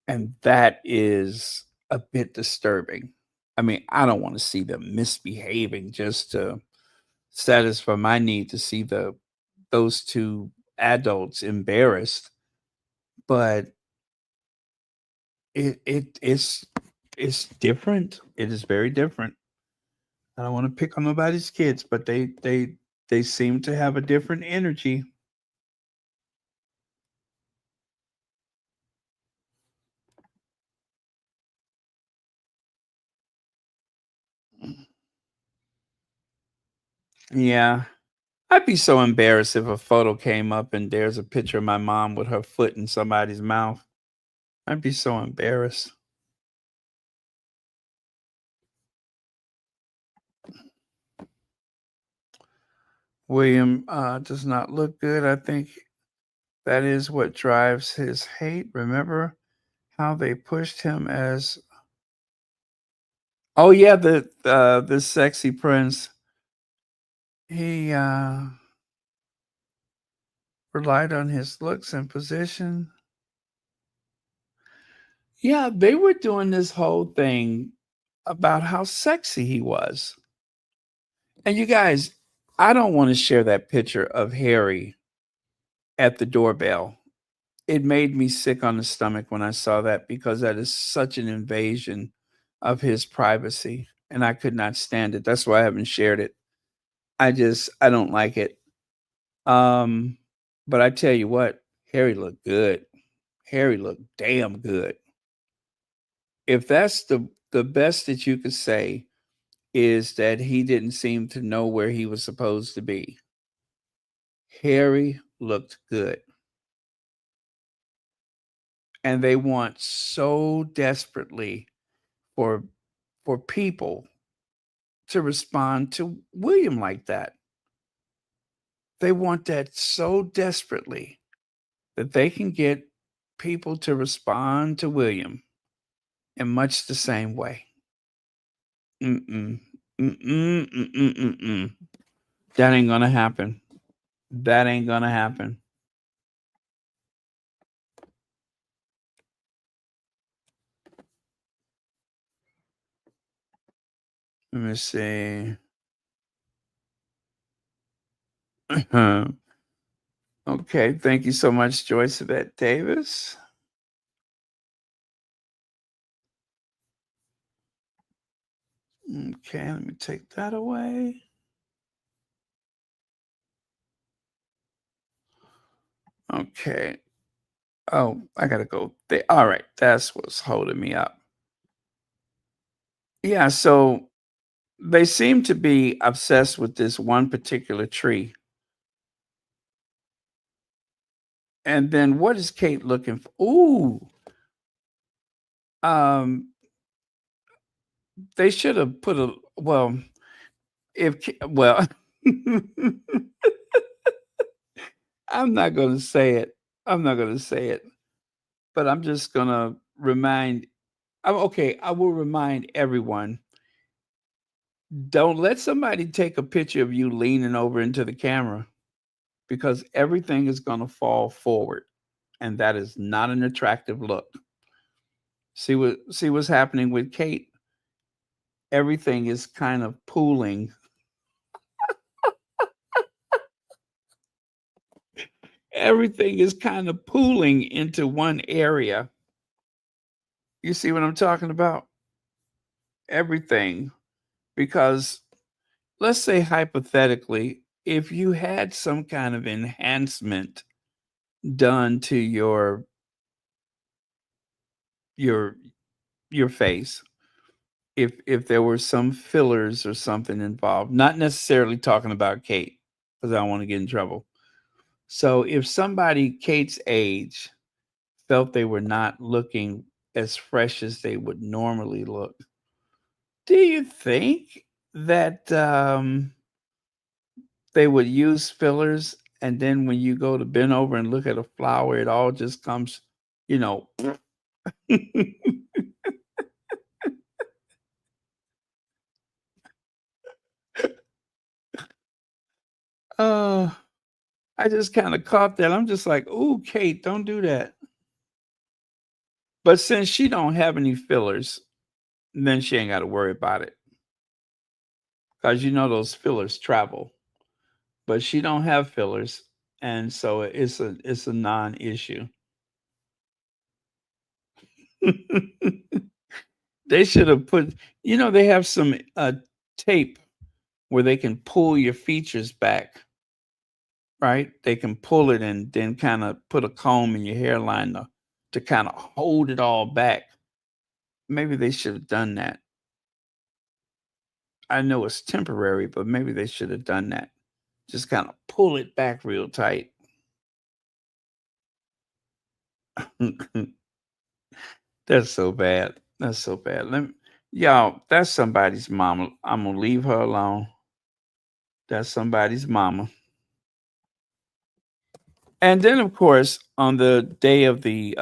and that is a bit disturbing. I mean, I don't want to see them misbehaving just to satisfy my need to see those two adults embarrassed. But it's different. It is very different. I don't want to pick on nobody's kids, but they seem to have a different energy. Yeah. I'd be so embarrassed if a photo came up and there's a picture of my mom with her foot in somebody's mouth. I'd be so embarrassed. William does not look good. I think that is what drives his hate. Remember how they pushed him as oh yeah, the sexy prince. He relied on his looks and position. Yeah, they were doing this whole thing about how sexy he was. And you guys, I don't want to share that picture of Harry at the doorbell. It made me sick on the stomach when I saw that because that is such an invasion of his privacy. And I could not stand it. That's why I haven't shared it. I don't like it. But I tell you what, Harry looked good. Harry looked damn good. If that's the best that you could say is that he didn't seem to know where he was supposed to be. Harry looked good. And they want so desperately for people to respond to William like that. They want that so desperately that they can get people to respond to William in much the same way. Mm-mm. Mm-mm. Mm-mm. Mm-mm. That ain't gonna happen. That ain't gonna happen. Let me see. Okay, thank you so much, Joyce Yvette Davis. Okay, let me take that away. Okay. Oh, I gotta go there. All right, that's what's holding me up. Yeah, so they seem to be obsessed with this one particular tree. And then what is Kate looking for? Ooh. Um, they should have put a well, well, I'm not gonna say it. I'm not gonna say it, but I'm just gonna remind okay, I will remind everyone. Don't let somebody take a picture of you leaning over into the camera because everything is going to fall forward and that is not an attractive look. See what's happening with Kate? Everything is kind of pooling. Everything is kind of pooling into one area. You see what I'm talking about? Everything. Because let's say hypothetically, if you had some kind of enhancement done to your your face, if there were some fillers or something involved, not necessarily talking about Kate, because I don't want to get in trouble. So if somebody Kate's age felt they were not looking as fresh as they would normally look, do you think that they would use fillers and then when you go to bend over and look at a flower, it all just comes, you know, I just kind of caught that. I'm just like, "Ooh, Kate, don't do that." But since she don't have any fillers, then she ain't got to worry about it. Because those fillers travel. But she don't have fillers, and so it's a non-issue. They should have put, they have some tape where they can pull your features back, right? They can pull it and then kind of put a comb in your hairline to kind of hold it all back. Maybe they should have done that. I know it's temporary, but maybe they should have done that. Just kind of pull it back real tight. That's so bad. That's so bad. Y'all, that's somebody's mama. I'm gonna leave her alone. That's somebody's mama. And then, of course, on the day of the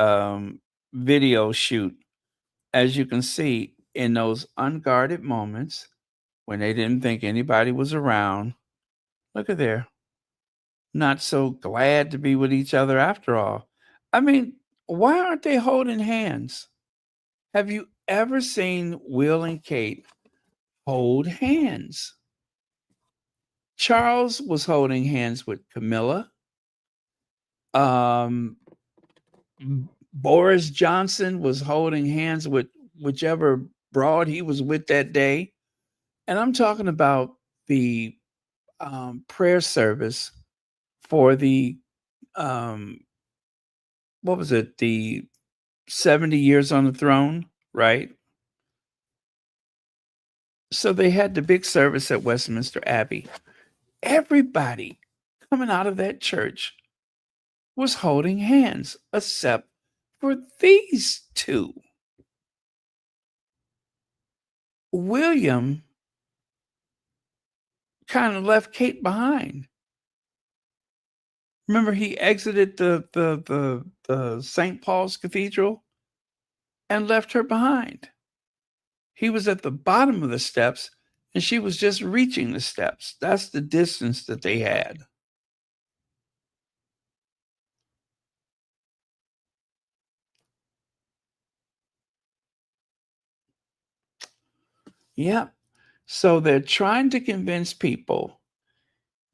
video shoot, as you can see, in those unguarded moments when they didn't think anybody was around, look at there. Not so glad to be with each other after all. I mean, why aren't they holding hands? Have you ever seen Will and Kate hold hands? Charles was holding hands with Camilla. Boris Johnson was holding hands with whichever broad he was with that day. And I'm talking about the prayer service for the, what was it? The 70 years on the throne, right? So they had the big service at Westminster Abbey. Everybody coming out of that church was holding hands, except for these two. William kind of left Kate behind. Remember, he exited the St. Paul's Cathedral and left her behind. He was at the bottom of the steps, and she was just reaching the steps. That's the distance that they had. Yep. So they're trying to convince people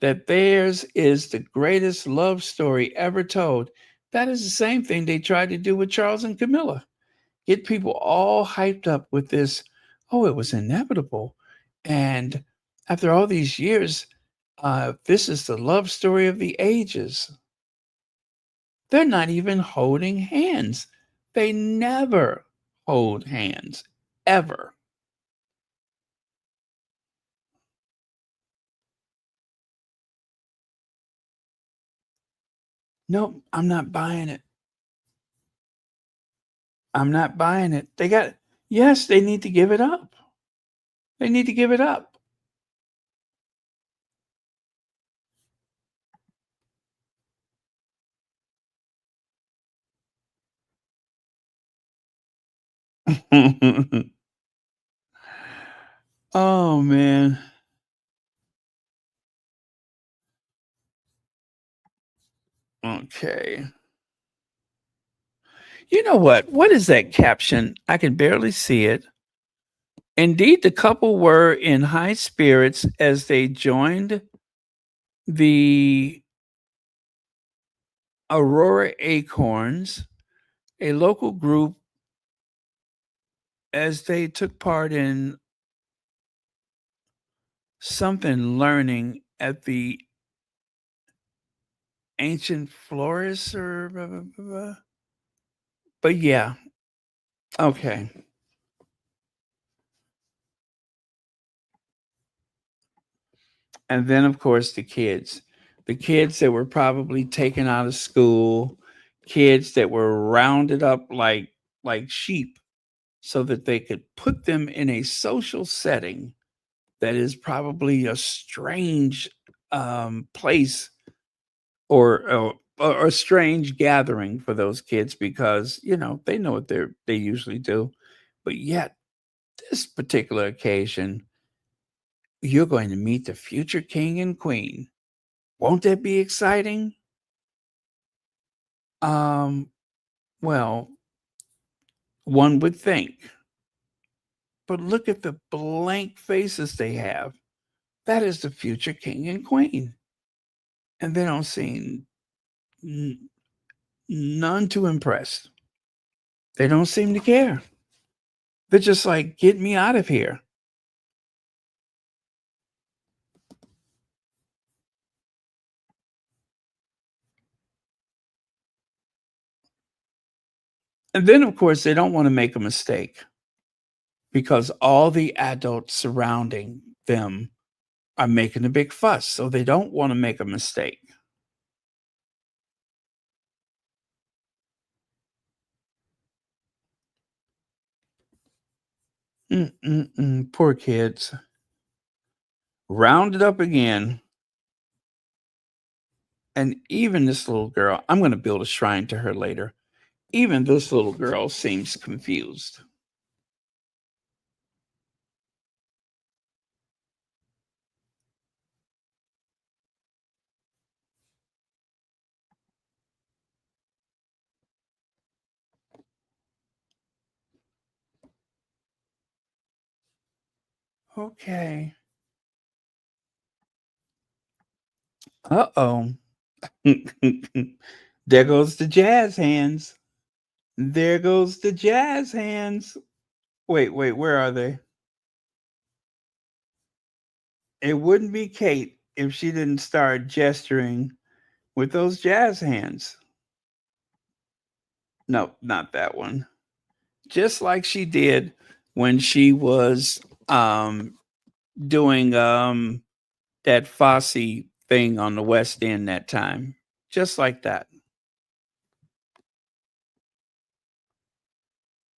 that theirs is the greatest love story ever told. That is the same thing they tried to do with Charles and Camilla. Get people all hyped up with this, oh, it was inevitable. And after all these years, this is the love story of the ages. They're not even holding hands. They never hold hands, ever. Nope, I'm not buying it. I'm not buying it. Yes, they need to give it up. They need to give it up. Oh, man. Okay. You know what? What is that caption? I can barely see it. Indeed, the couple were in high spirits as they joined the Aurora Acorns, a local group, as they took part in something learning at the ancient florist or blah, blah, blah, blah. But yeah, okay. And then, of course, the kids that were probably taken out of school, kids that were rounded up like sheep so that they could put them in a social setting that is probably a strange place or a strange gathering for those kids because they know what they usually do, but yet this particular occasion you're going to meet the future king and queen. Won't that be exciting? Well, one would think. But look at the blank faces they have. That is the future king and queen. And they don't seem none too impressed. They don't seem to care. They're just like, get me out of here. And then, of course, they don't want to make a mistake because all the adults surrounding them are making a big fuss. So they don't want to make a mistake. Poor kids. Rounded up again. And even this little girl, I'm going to build a shrine to her later. Even this little girl seems confused. Okay. Uh-oh. There goes the jazz hands. There goes the jazz hands. Wait, where are they? It wouldn't be Kate if she didn't start gesturing with those jazz hands. No, not that one. Just like she did when she was doing that Fosse thing on the West End that time. Just like that.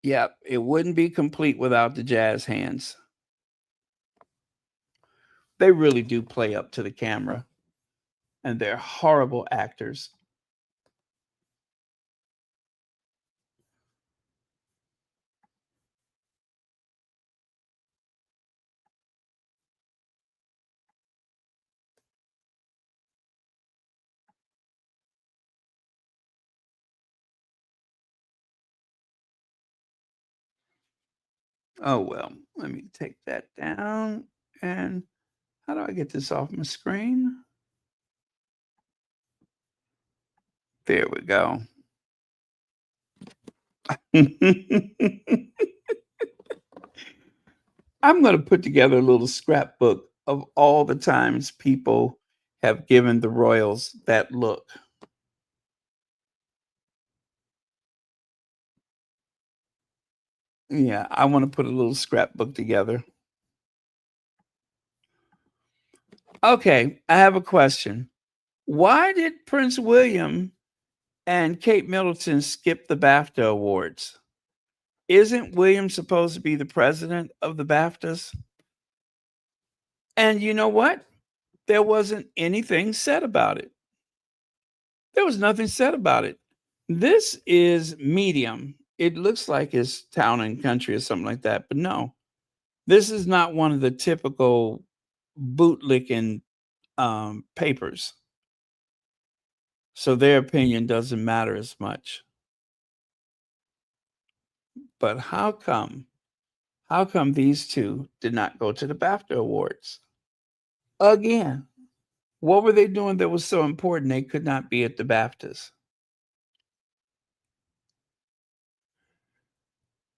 Yep, it wouldn't be complete without the jazz hands. They really do play up to the camera. And they're horrible actors. Oh, well, let me take that down. And how do I get this off my screen? There we go. I'm going to put together a little scrapbook of all the times people have given the royals that look. Yeah, I want to put a little scrapbook together. Okay, I have a question. Why did Prince William and Kate Middleton skip the BAFTA awards? Isn't William supposed to be the president of the BAFTAs? And you know what? There wasn't anything said about it. There was nothing said about it. This is Medium. It looks like it's Town and Country or something like that, but no. This is not one of the typical bootlicking papers. So their opinion doesn't matter as much. But how come these two did not go to the BAFTA Awards? Again, what were they doing that was so important they could not be at the BAFTAs?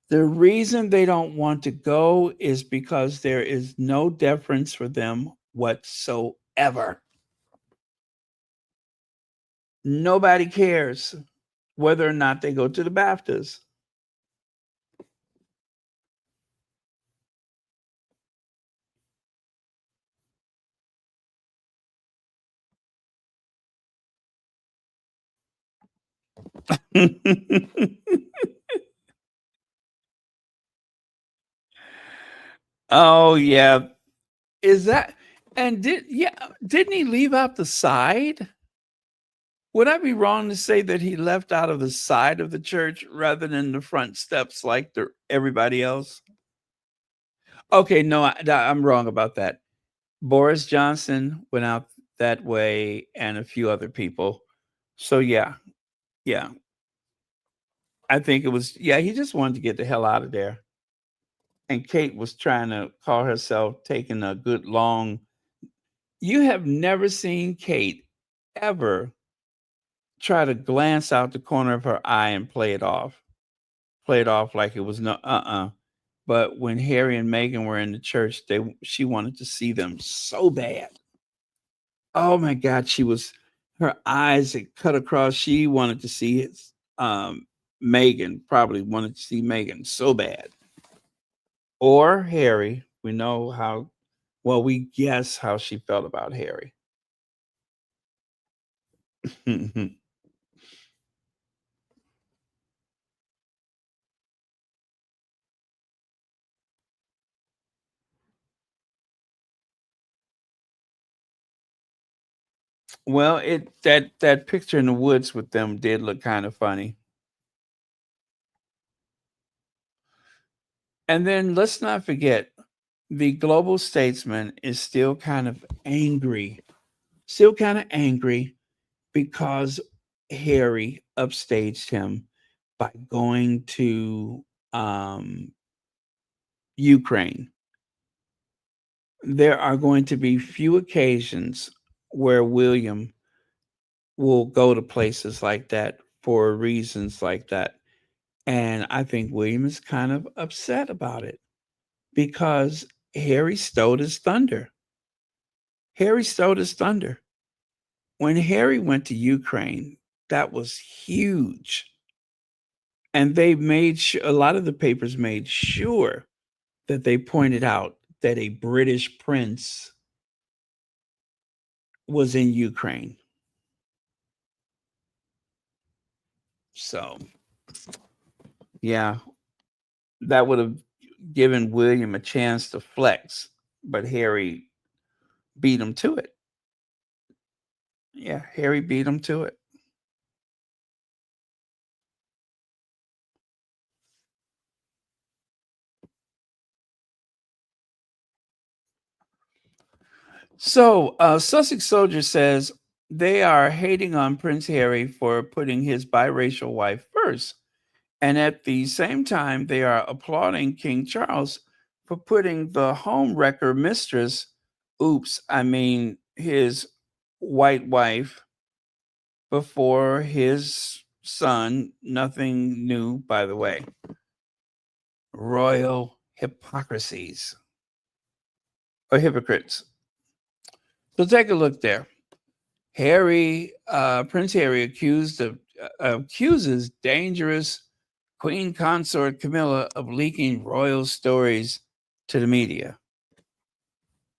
The reason they don't want to go is because there is no deference for them whatsoever. Nobody cares whether or not they go to the BAFTAs. Oh yeah. Is that and didn't he leave out the side? Would I be wrong to say that he left out of the side of the church rather than the front steps like everybody else? Okay, no, I'm wrong about that. Boris Johnson went out that way and a few other people. So yeah. I think it was he just wanted to get the hell out of there. and Kate was trying to call herself taking a good long. You have never seen Kate ever try to glance out the corner of her eye and play it off like it was no But when Harry and Meghan were in the church, she wanted to see them so bad. Oh my God, her eyes had cut across. She wanted to see Meghan, probably wanted to see Meghan so bad. Or Harry. We know we guess how she felt about Harry. Well, that picture in the woods with them did look kind of funny. And then let's not forget, the global statesman is still kind of angry because Harry upstaged him by going to Ukraine. There are going to be few occasions where William will go to places like that for reasons like that. And I think William is kind of upset about it because Harry stole his thunder. Harry stole his thunder. When Harry went to Ukraine, that was huge. And they made a lot of the papers made sure that they pointed out that a British prince was in Ukraine. So, yeah, that would have given William a chance to flex, but Harry beat him to it. Yeah, Harry beat him to it. So, Sussex Soldier says they are hating on Prince Harry for putting his biracial wife first. And at the same time, they are applauding King Charles for putting the home wrecker mistress, his white wife, before his son. Nothing new, by the way. Royal hypocrisies or hypocrites. So take a look there. Prince Harry accuses dangerous Queen Consort Camilla of leaking royal stories to the media.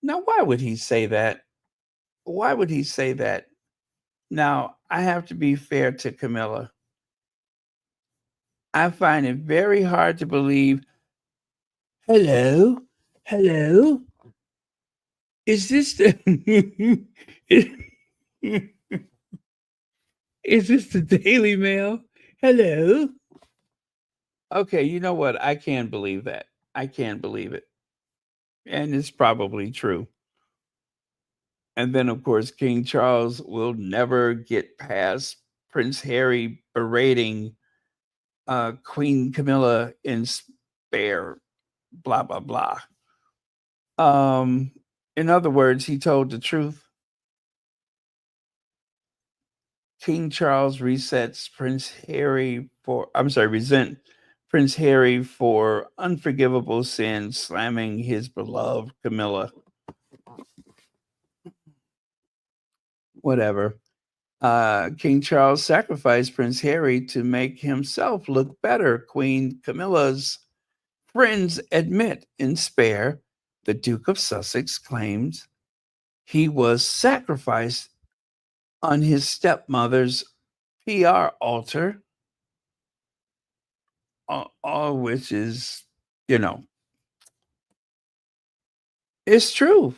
Now, why would he say that? Why would he say that? Now, I have to be fair to Camilla. I find it very hard to believe. Hello? Is this the is this the Daily Mail? Hello? Okay, you know what? I can't believe that. I can't believe it. And it's probably true. And then, of course, King Charles will never get past Prince Harry berating Queen Camilla in spare, blah, blah, blah. In other words, he told the truth. King Charles resent Prince Harry for unforgivable sins, slamming his beloved Camilla. Whatever. King Charles sacrificed Prince Harry to make himself look better. Queen Camilla's friends admit in spare the Duke of Sussex claims he was sacrificed on his stepmother's PR altar, all which is, it's true.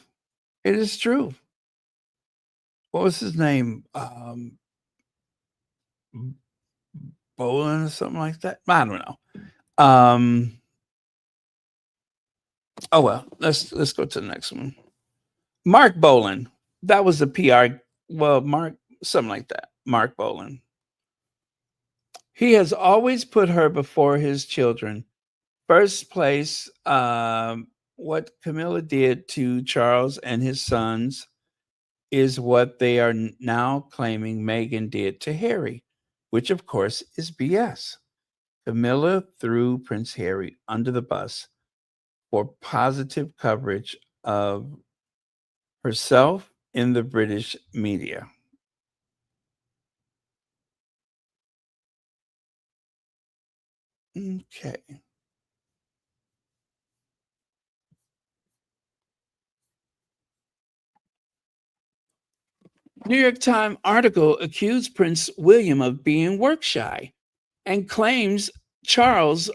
It is true. What was his name? Boland or something like that? I don't know. Oh well, let's go to the next one. Mark Boland. That was the PR. Well, something like that. Mark Boland. He has always put her before his children first place, what Camilla did to Charles and his sons is what they are now claiming Meghan did to Harry, which of course is BS. Camilla threw Prince Harry under the bus for positive coverage of herself in the British media. Okay. New York Times article accused Prince William of being work shy and claims Charles'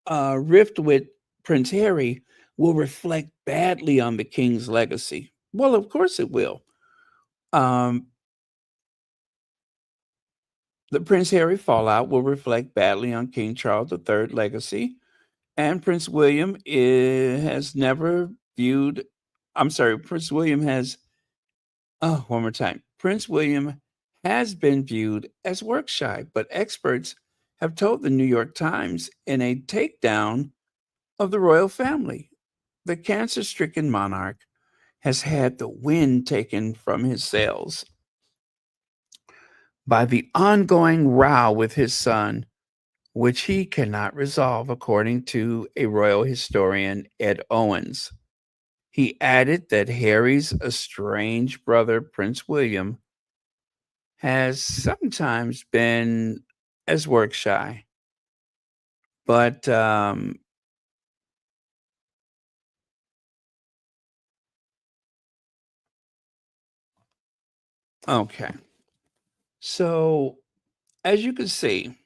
rift with Prince Harry will reflect badly on the king's legacy. Well, of course it will. The Prince Harry fallout will reflect badly on King Charles III legacy, and Prince William has never viewed. I'm sorry, Prince William has. Oh, one more time. Prince William has been viewed as work shy, but experts have told the New York Times in a takedown of the royal family. The cancer stricken monarch has had the wind taken from his sails by the ongoing row with his son, which he cannot resolve, according to a royal historian, Ed Owens. He added that Harry's estranged brother, Prince William, has sometimes been as work shy, but okay. So, as you can see,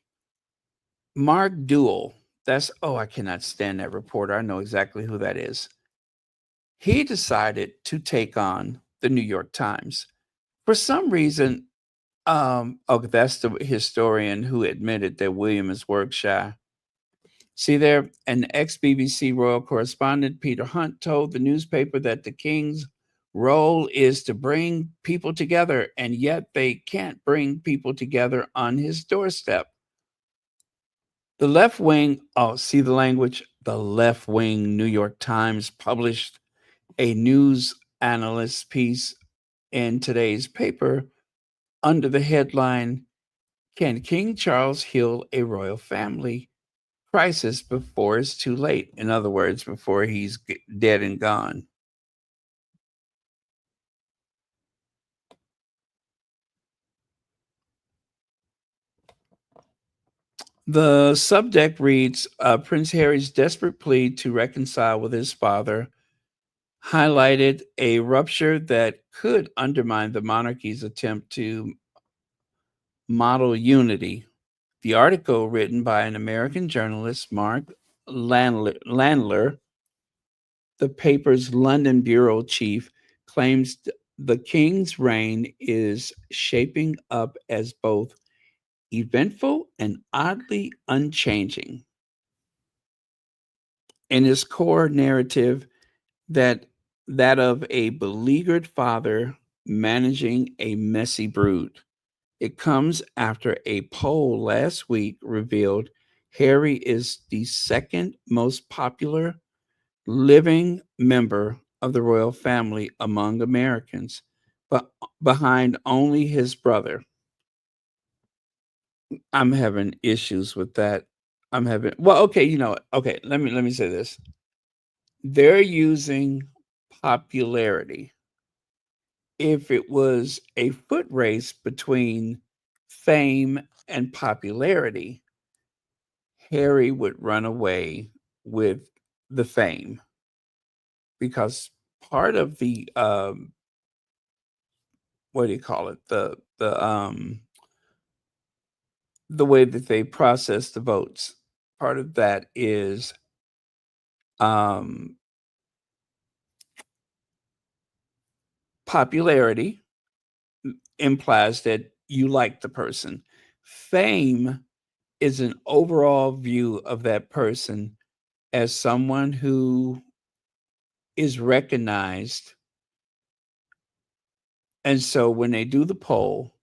Mark Duell, I cannot stand that reporter. I know exactly who that is. He decided to take on the New York Times. For some reason, that's the historian who admitted that William is work shy. See there, an ex-BBC royal correspondent, Peter Hunt, told the newspaper that the king's role is to bring people together, and yet they can't bring people together on his doorstep. The left wing, see the language? The left wing New York Times published a news analyst piece in today's paper under the headline, Can King Charles Heal a Royal Family Crisis Before It's Too Late? In other words, before he's dead and gone. The subject reads, Prince Harry's desperate plea to reconcile with his father highlighted a rupture that could undermine the monarchy's attempt to model unity. The article, written by an American journalist, Mark Landler, the paper's London bureau chief, claims the king's reign is shaping up as both eventful and oddly unchanging. In his core narrative, that of a beleaguered father managing a messy brood. It comes after a poll last week revealed Harry is the second most popular living member of the royal family among Americans, but behind only his brother. I'm having issues with that. Okay, okay, let me say this. They're using popularity. If it was a foot race between fame and popularity, Harry would run away with the fame because part of the what do you call it? The way that they process the votes. Part of that is um popularity implies that you like the person. Fame is an overall view of that person as someone who is recognized. And so when they do the poll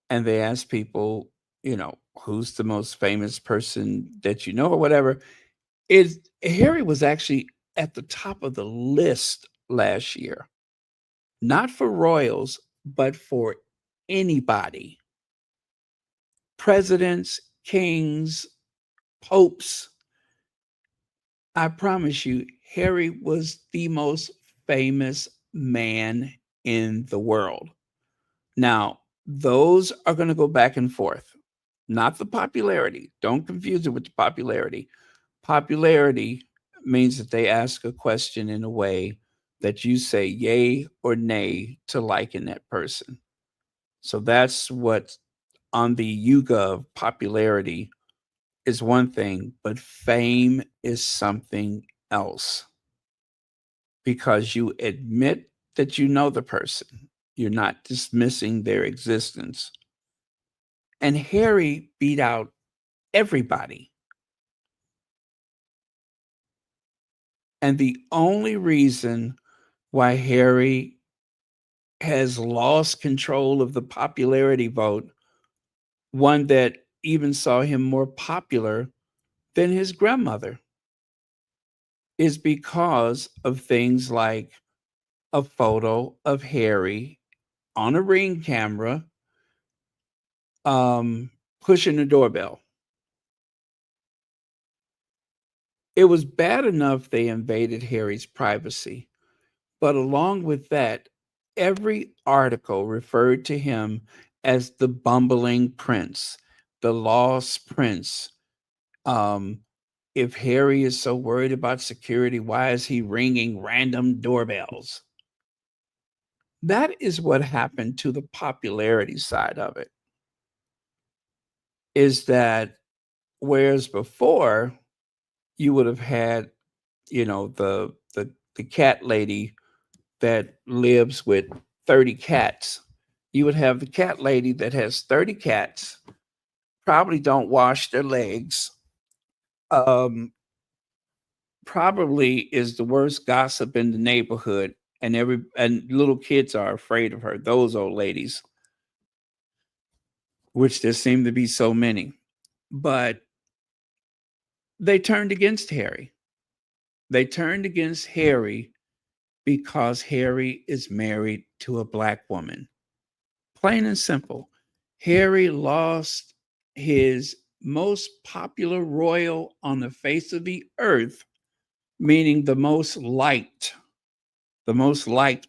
and they ask people, who's the most famous person that you know or whatever, Harry was actually at the top of the list last year, not for royals, but for anybody. Presidents, kings, popes. I promise you, Harry was the most famous man in the world. Now, those are going to go back and forth, not the popularity. Don't confuse it with the popularity. Popularity means that they ask a question in a way that you say yay or nay to liking that person. So that's what on the YouGov popularity is one thing, but fame is something else because you admit that you know the person. You're not dismissing their existence. And Harry beat out everybody. And the only reason why Harry has lost control of the popularity vote, one that even saw him more popular than his grandmother, is because of things like a photo of Harry on a Ring camera pushing the doorbell. It was bad enough they invaded Harry's privacy, but along with that, every article referred to him as the bumbling prince, the lost prince. If Harry is so worried about security, why is he ringing random doorbells? That is what happened to the popularity side of it. Is that whereas before you would have had, the cat lady that lives with 30 cats, you would have the cat lady that has 30 cats, probably don't wash their legs, probably is the worst gossip in the neighborhood, and little kids are afraid of her, those old ladies, which there seem to be so many. But they turned against Harry. They turned against Harry because Harry is married to a black woman. Plain and simple. Harry lost his most popular royal on the face of the earth, meaning the most liked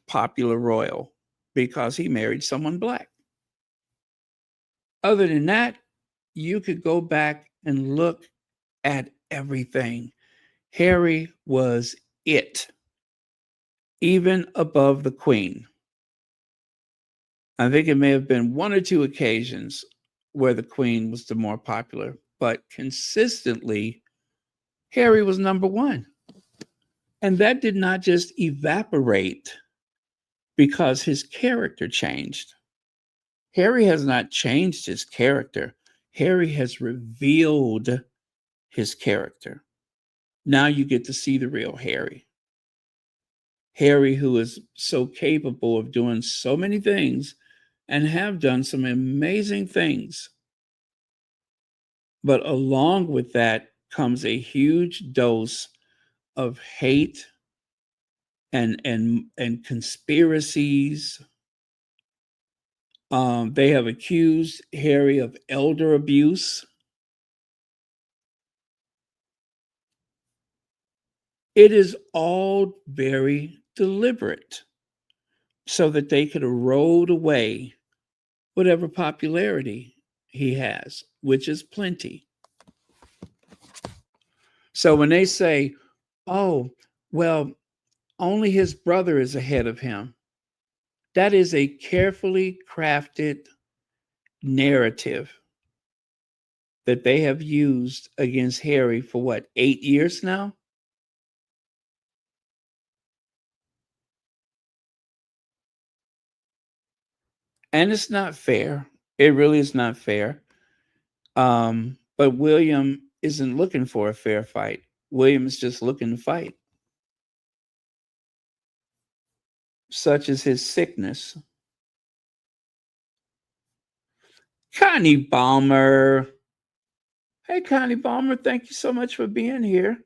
popular royal, because he married someone black. Other than that, you could go back and look at everything. Harry was it, even above the Queen. I think it may have been one or two occasions where the Queen was the more popular, but consistently, Harry was number one. And that did not just evaporate because his character changed. Harry has not changed his character. Harry has revealed his character. Now you get to see the real Harry. Harry, who is so capable of doing so many things and have done some amazing things. But along with that comes a huge dose of hate and conspiracies. They have accused Harry of elder abuse. It is all very deliberate so that they could erode away whatever popularity he has, which is plenty. So when they say, oh, well, only his brother is ahead of him, that is a carefully crafted narrative that they have used against Harry for what, 8 years now? And it's not fair. It really is not fair. But William isn't looking for a fair fight. William is just looking to fight. Such is his sickness. Connie Balmer. Hey, Connie Balmer, thank you so much for being here.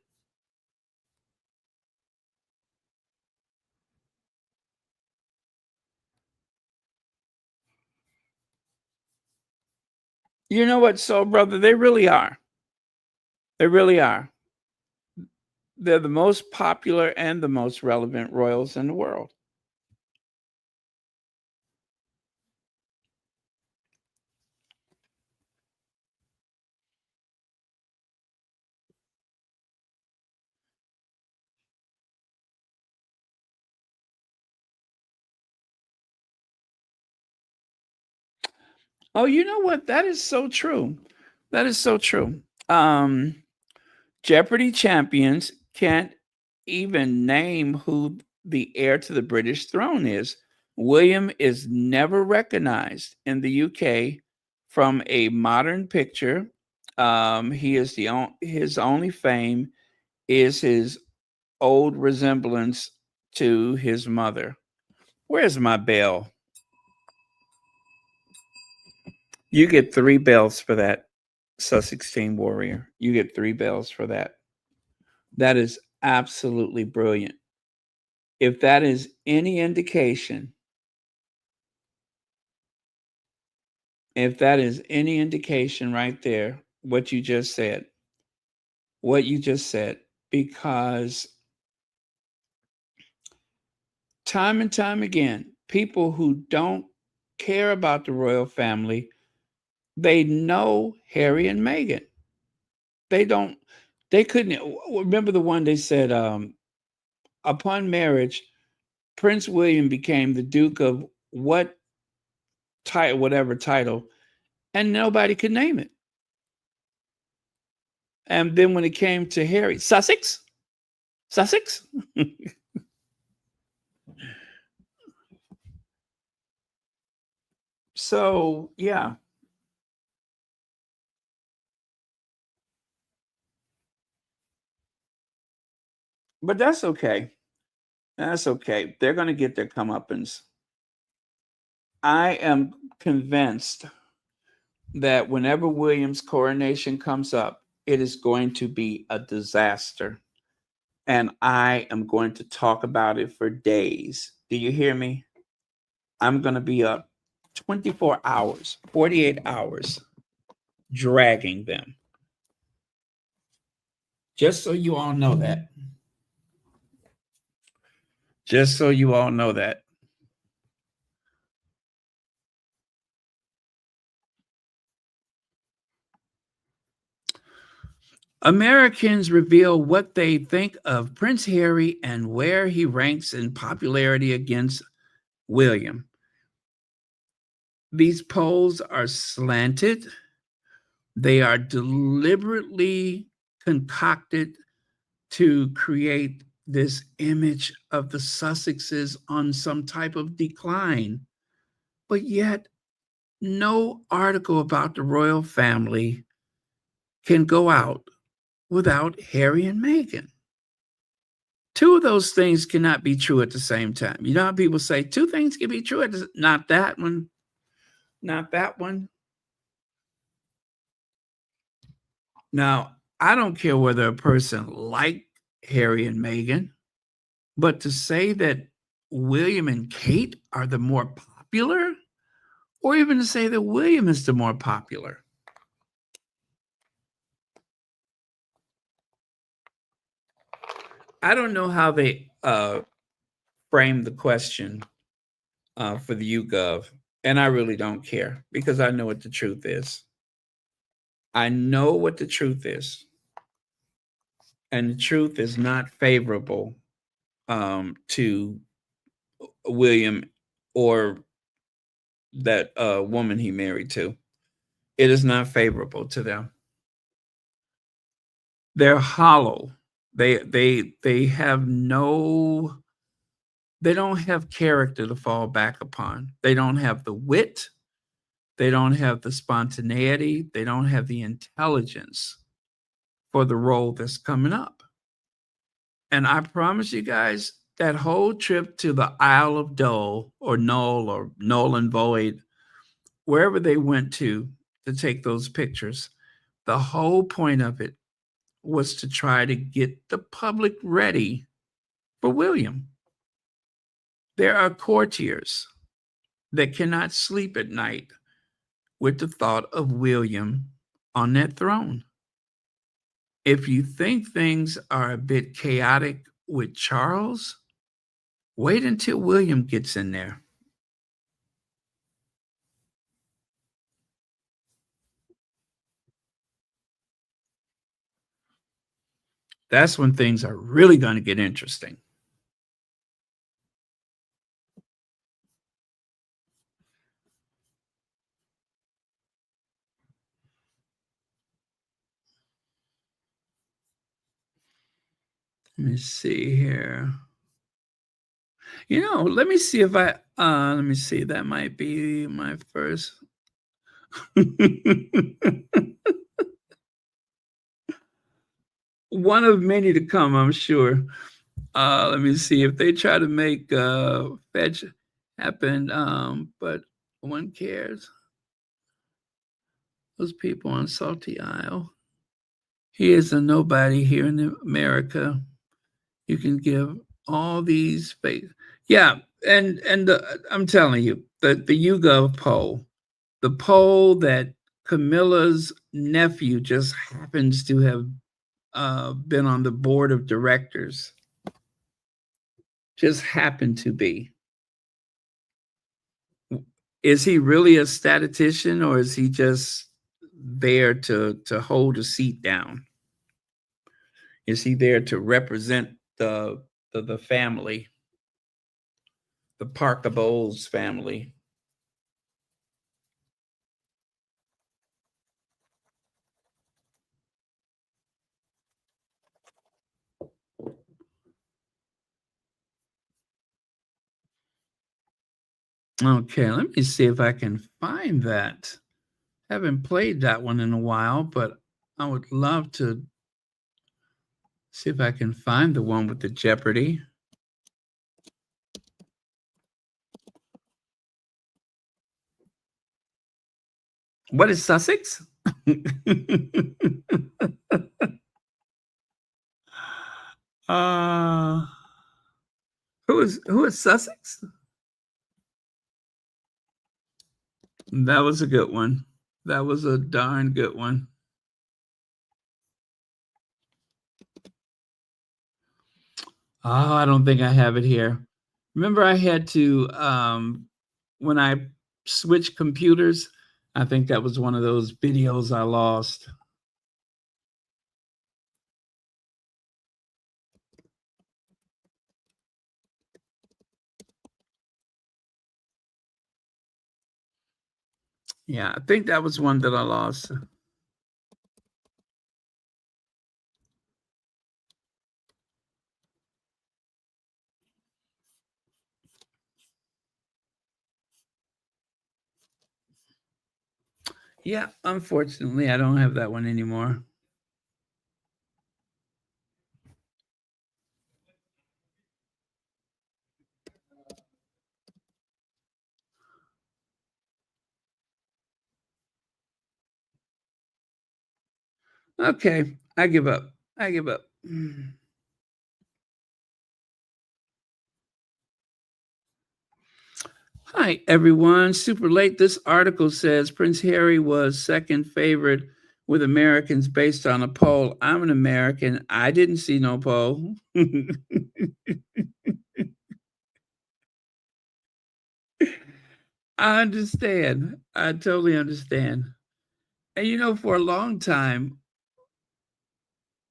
You know what, Soul Brother? They really are. They really are. They're the most popular and the most relevant royals in the world. Oh, you know what? That is so true. That is so true. Jeopardy champions can't even name who the heir to the British throne is. William is never recognized in the UK from a modern picture. He is his only fame is his old resemblance to his mother. Where's my bell? You get 3 bells for that, Sussex Team Warrior. You get 3 bells for that. That is absolutely brilliant. If that is any indication, if that is any indication right there, what you just said, because time and time again, people who don't care about the royal family, they know Harry and Meghan. They don't, they couldn't remember the one they said, upon marriage, Prince William became the Duke of what title, whatever title, and nobody could name it. And then when it came to Harry, Sussex? So, yeah. But that's okay. That's okay. They're going to get their comeuppance. I am convinced that whenever William's coronation comes up, it is going to be a disaster. And I am going to talk about it for days. Do you hear me? I'm going to be up 24 hours, 48 hours, dragging them. Just so you all know that. Just so you all know that. Americans reveal what they think of Prince Harry and where he ranks in popularity against William. These polls are slanted. They are deliberately concocted to create this image of the Sussexes on some type of decline. But yet, no article about the royal family can go out without Harry and Meghan. Two of those things cannot be true at the same time. You know how people say 2 things can be true, not that one, not that one. Now, I don't care whether a person liked Harry and Meghan, but to say that William and Kate are the more popular, or even to say that William is the more popular. I don't know how they frame the question for the YouGov, and I really don't care because I know what the truth is. I know what the truth is, and the truth is not favorable to William or that woman he married to. It is not favorable to them. They're hollow. They have no. They don't have character to fall back upon. They don't have the wit. They don't have the spontaneity. They don't have the intelligence for the role that's coming up. And I promise you guys, that whole trip to the Isle of Dole or Null or Null and Void, wherever they went to take those pictures, the whole point of it was to try to get the public ready for William. There are courtiers that cannot sleep at night with the thought of William on that throne. If you think things are a bit chaotic with Charles, wait until William gets in there. That's when things are really going to get interesting. Let me see here. Let me see if let me see. That might be my first. One of many to come, I'm sure. Let me see if they try to make fetch happen, but one cares. Those people on Salty Isle. He is a nobody here in America. You can give all these fake. Yeah, and I'm telling you, the YouGov poll, the poll that Camilla's nephew just happens to have been on the board of directors. Just happened to be. Is he really a statistician, or is he just there to hold a seat down? Is he there to represent the family, the Parker Bowles family? Okay, let me see if I can find that. Haven't played that one in a while, but I would love to see if I can find the one with the Jeopardy. What is Sussex? Who is Sussex? That was a good one. That was a darn good one. Oh, I don't think I have it here. Remember, I had to, when I switched computers, I think that was one of those videos I lost. Yeah, I think that was one that I lost. Yeah, unfortunately, I don't have that one anymore. Okay, I give up. I give up. Hi, everyone. Super late. This article says Prince Harry was second favorite with Americans based on a poll. I'm an American. I didn't see no poll. I understand. I totally understand. And for a long time,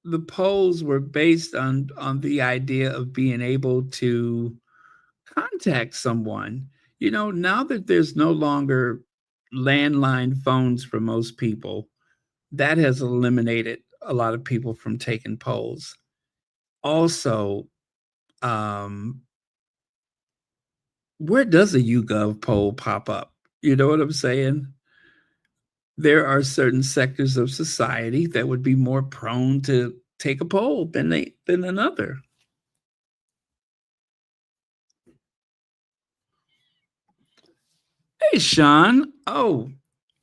the polls were based on the idea of being able to contact someone. Now that there's no longer landline phones for most people, that has eliminated a lot of people from taking polls. Also, where does a YouGov poll pop up? You know what I'm saying? There are certain sectors of society that would be more prone to take a poll than another. Hey, Sean. Oh,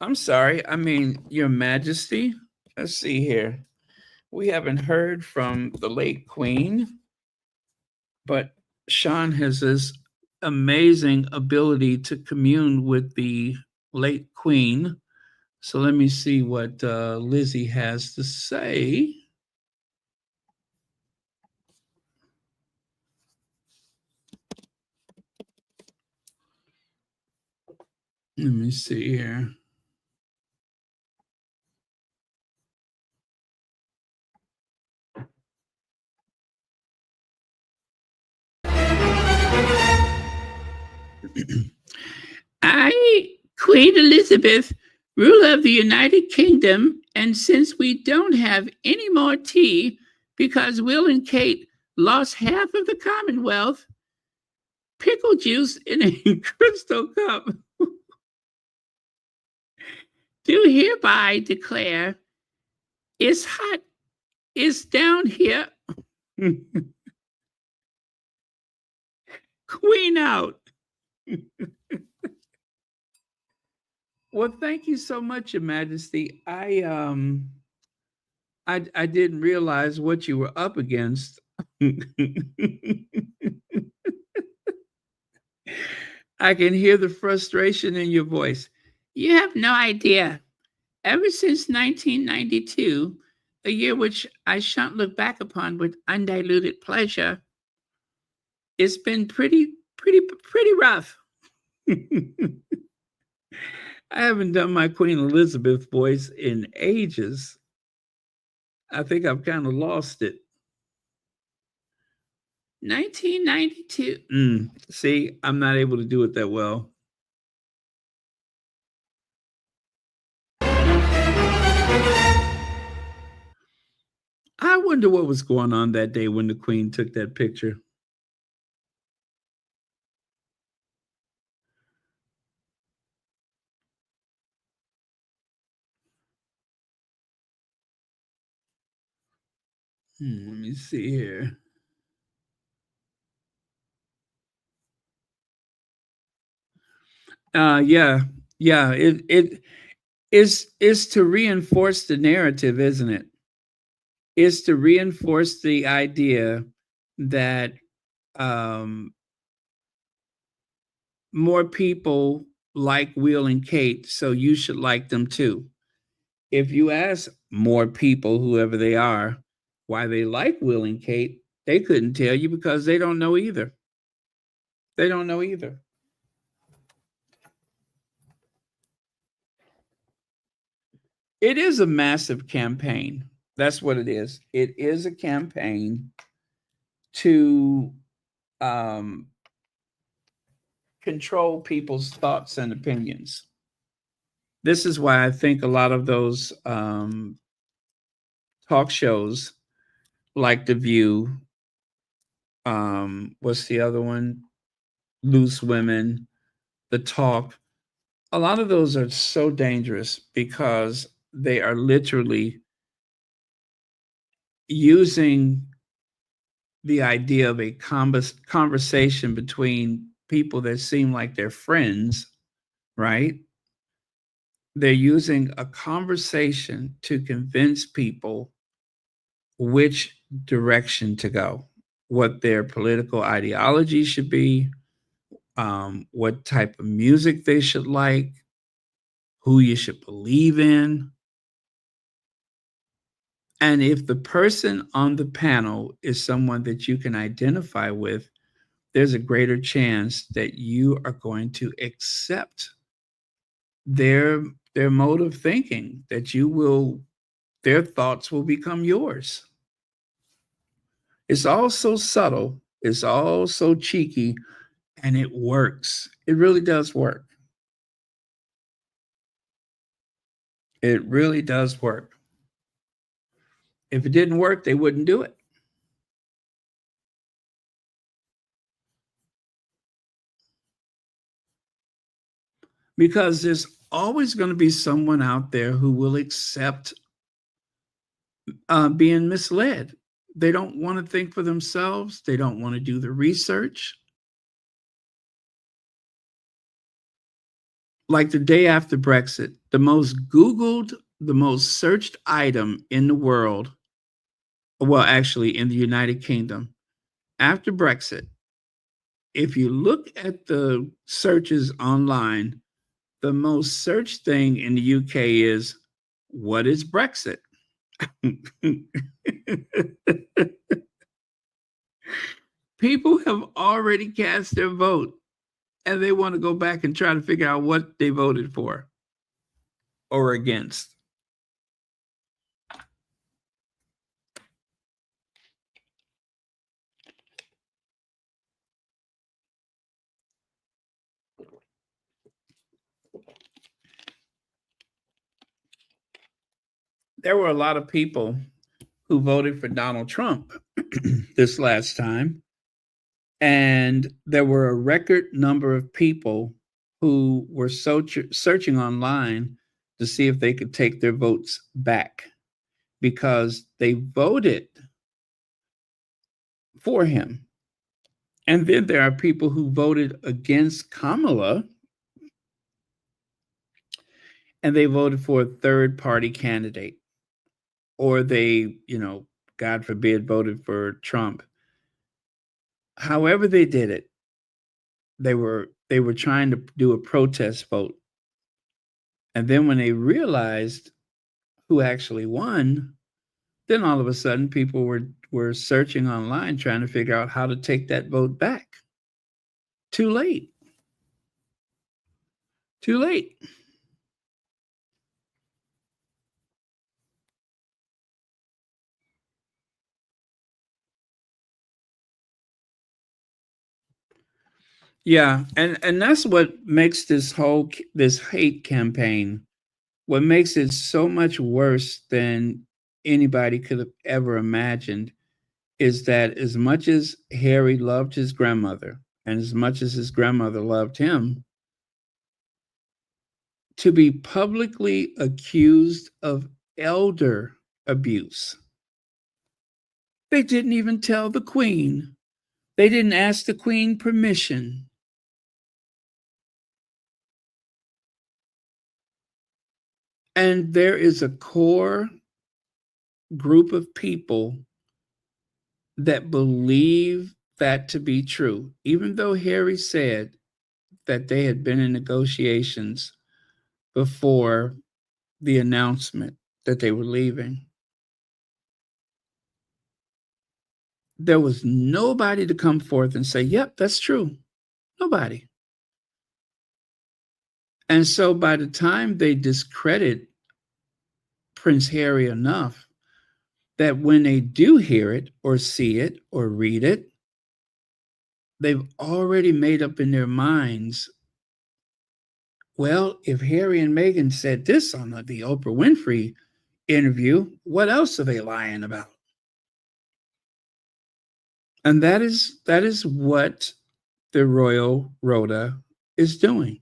I'm sorry. I mean, Your Majesty. Let's see here. We haven't heard from the late Queen, but Sean has this amazing ability to commune with the late Queen So let me see what Lizzie has to say. Let me see here. I, Queen Elizabeth, ruler of the United Kingdom, and since we don't have any more tea because Will and Kate lost half of the Commonwealth, pickle juice in a crystal cup, do hereby declare it's hot, it's down here. Queen out. Well, thank you so much, Your Majesty. I didn't realize what you were up against. I can hear the frustration in your voice. You have no idea. Ever since 1992, a year which I shan't look back upon with undiluted pleasure, it's been pretty rough. I haven't done my Queen Elizabeth voice in ages. I think I've kind of lost it. 1992. See, I'm not able to do it that well. I wonder what was going on that day when the Queen took that picture. Let me see here. Yeah. It is to reinforce the narrative, isn't it? Is to reinforce the idea that more people like Will and Kate, so you should like them too. If you ask more people, whoever they are, why they like Will and Kate, they couldn't tell you because they don't know either. They don't know either. It is a massive campaign. That's what it is. It is a campaign to control people's thoughts and opinions. This is why I think a lot of those talk shows like The View, what's the other one? Loose Women, The Talk. A lot of those are so dangerous because they are literally using the idea of a conversation between people that seem like they're friends, right? They're using a conversation to convince people which direction to go, what their political ideology should be, what type of music they should like, who you should believe in. And if the person on the panel is someone that you can identify with, there's a greater chance that you are going to accept their mode of thinking, that their thoughts will become yours. It's all so subtle, it's all so cheeky, and it works. It really does work. It really does work. If it didn't work, they wouldn't do it. Because there's always going to be someone out there who will accept being misled. They don't want to think for themselves. They don't want to do the research. Like the day after Brexit, the most Googled, the most searched item in the world, well, actually in the United Kingdom, after Brexit, if you look at the searches online, The most searched thing in the UK is, what is Brexit? People have already cast their vote and they want to go back and try to figure out what they voted for or against. There were a lot of people who voted for Donald Trump this last time. And there were a record number of people who were searching online to see if they could take their votes back because they voted for him. And then there are people who voted against Kamala and they voted for a third party candidate, or they, God forbid, voted for Trump. However they did it, they were trying to do a protest vote. And then when they realized who actually won, then all of a sudden people were searching online trying to figure out how to take that vote back. Too late. Too late. Yeah, and that's what makes this hate campaign, what makes it so much worse than anybody could have ever imagined, is that as much as Harry loved his grandmother and as much as his grandmother loved him, to be publicly accused of elder abuse. They didn't even tell the Queen. They didn't ask the Queen permission. And there is a core group of people that believe that to be true, even though Harry said that they had been in negotiations before the announcement that they were leaving. There was nobody to come forth and say, yep, that's true. Nobody. And so by the time they discredit Prince Harry enough that when they do hear it or see it or read it, they've already made up in their minds, well, if Harry and Meghan said this on the Oprah Winfrey interview, what else are they lying about? And that is what the Royal Rota is doing.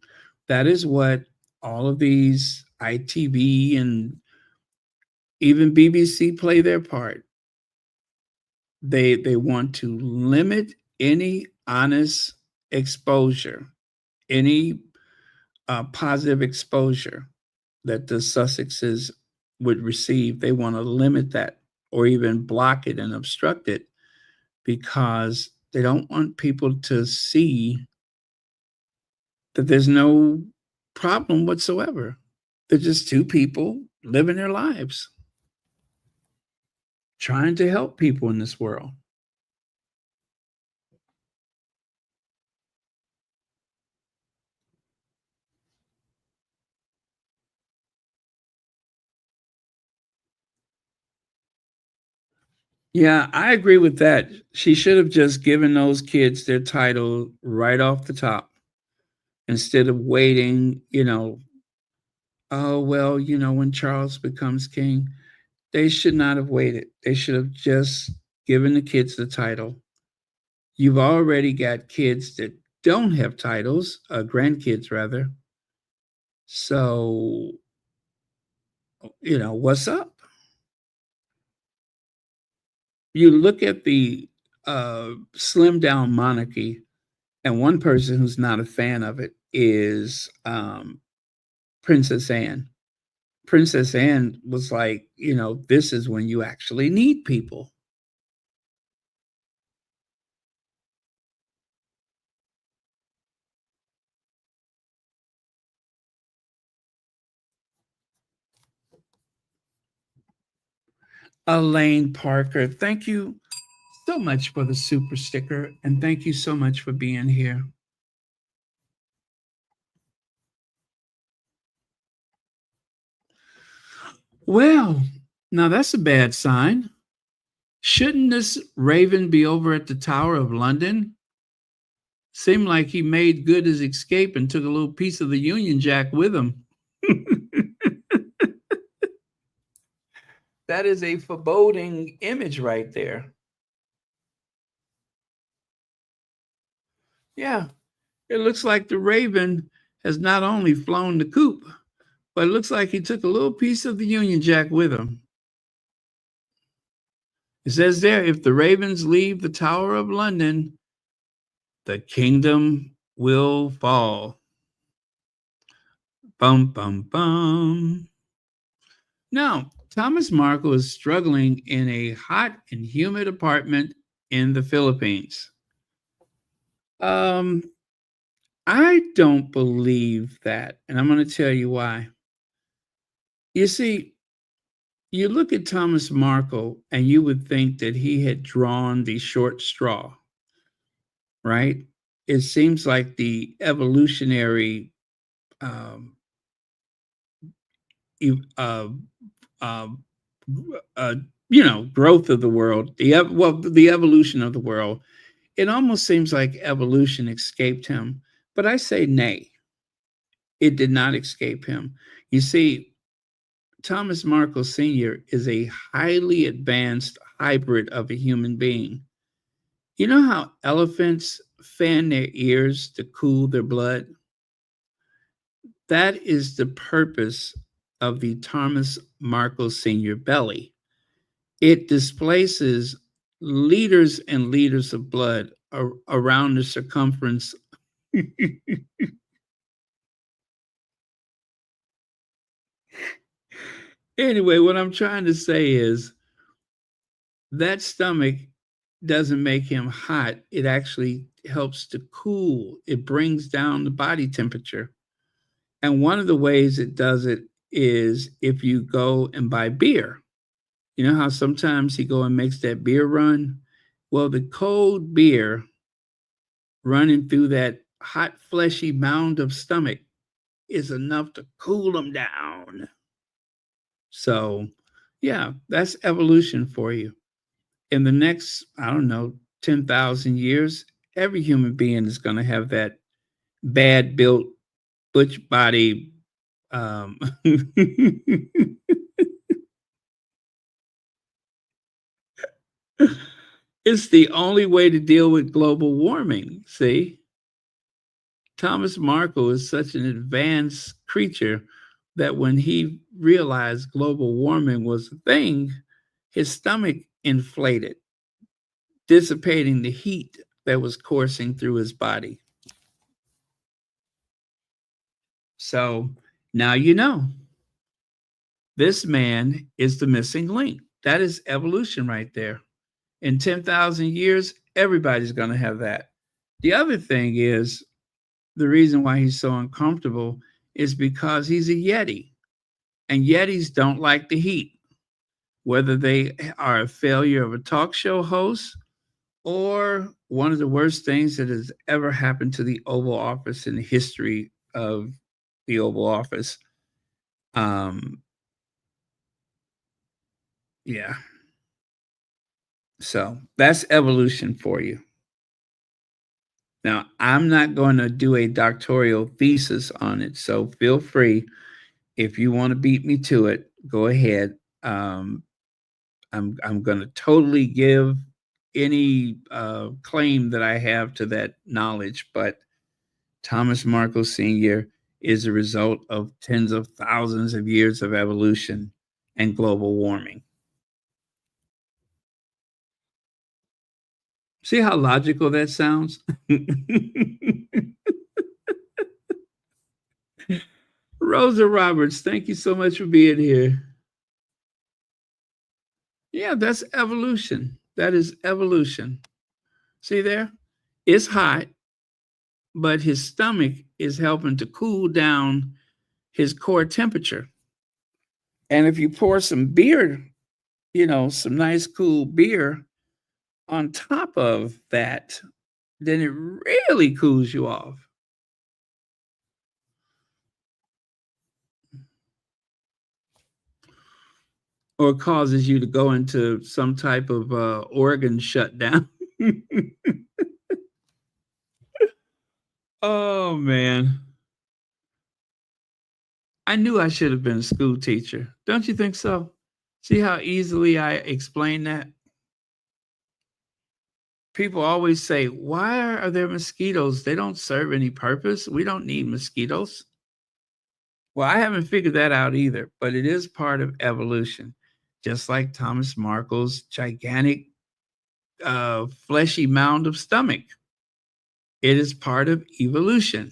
That is what all of these ITV and even BBC play their part. They want to limit any honest exposure, any positive exposure that the Sussexes would receive. They want to limit that or even block it and obstruct it because they don't want people to see that there's no problem whatsoever. They're just two people living their lives, trying to help people in this world. Yeah, I agree with that. She should have just given those kids their title right off the top instead of waiting, oh, well, when Charles becomes king. They should not have waited. They should have just given the kids the title. You've already got kids that don't have titles, grandkids rather. So, what's up? You look at the slim down monarchy, and one person who's not a fan of it is Princess Anne. Princess Anne was like, this is when you actually need people. Elaine Parker, thank you so much for the super sticker, and thank you so much for being here. Well, now that's a bad sign. Shouldn't this raven be over at the Tower of London? Seemed like he made good his escape and took a little piece of the Union Jack with him. That is a foreboding image right there. Yeah, it looks like the raven has not only flown the coop, but it looks like he took a little piece of the Union Jack with him. It says there, if the ravens leave the Tower of London, the kingdom will fall. Bum, bum, bum. Now, Thomas Markle is struggling in a hot and humid apartment in the Philippines. I don't believe that, and I'm going to tell you why. You see, you look at Thomas Markle and you would think that he had drawn the short straw, right? It seems like the evolutionary e- uh, uh, growth of the world, the evolution of the world. It almost seems like evolution escaped him, but I say nay. It did not escape him. You see, Thomas Markle Sr. is a highly advanced hybrid of a human being. You know how elephants fan their ears to cool their blood? That is the purpose of the Thomas Markle Sr. belly. It displaces liters and liters of blood around the circumference. Anyway, what I'm trying to say is that stomach doesn't make him hot. It actually helps to cool. It brings down the body temperature. And one of the ways it does it is if you go and buy beer. You know how sometimes he go and makes that beer run? Well, the cold beer running through that hot, fleshy mound of stomach is enough to cool them down. So, yeah, that's evolution for you. In the next, I don't know, 10,000 years, every human being is going to have that bad built, butch body. It's the only way to deal with global warming. See, Thomas Markle is such an advanced creature that when he realized global warming was a thing, his stomach inflated, dissipating the heat that was coursing through his body. So now you know. This man is the missing link. That is evolution right there. In 10,000 years, everybody's going to have that. The other thing is the reason why he's so uncomfortable is because he's a Yeti, and Yetis don't like the heat, whether they are a failure of a talk show host or one of the worst things that has ever happened to the Oval Office in the history of the Oval Office. Yeah. So that's evolution for you. Now, I'm not going to do a doctoral thesis on it, so feel free. If you want to beat me to it, go ahead. I'm going to totally give any claim that I have to that knowledge, but Thomas Markle Sr. is a result of tens of thousands of years of evolution and global warming. See how logical that sounds? Rosa Roberts, thank you so much for being here. Yeah, that's evolution. That is evolution. See there? It's hot, but his stomach is helping to cool down his core temperature. And if you pour some beer, some nice cool beer on top of that, then it really cools you off. Or causes you to go into some type of organ shutdown. Oh, man. I knew I should have been a school teacher. Don't you think so? See how easily I explain that? People always say, why are there mosquitoes? They don't serve any purpose. We don't need mosquitoes. Well, I haven't figured that out either, but it is part of evolution. Just like Thomas Markle's gigantic fleshy mound of stomach. It is part of evolution.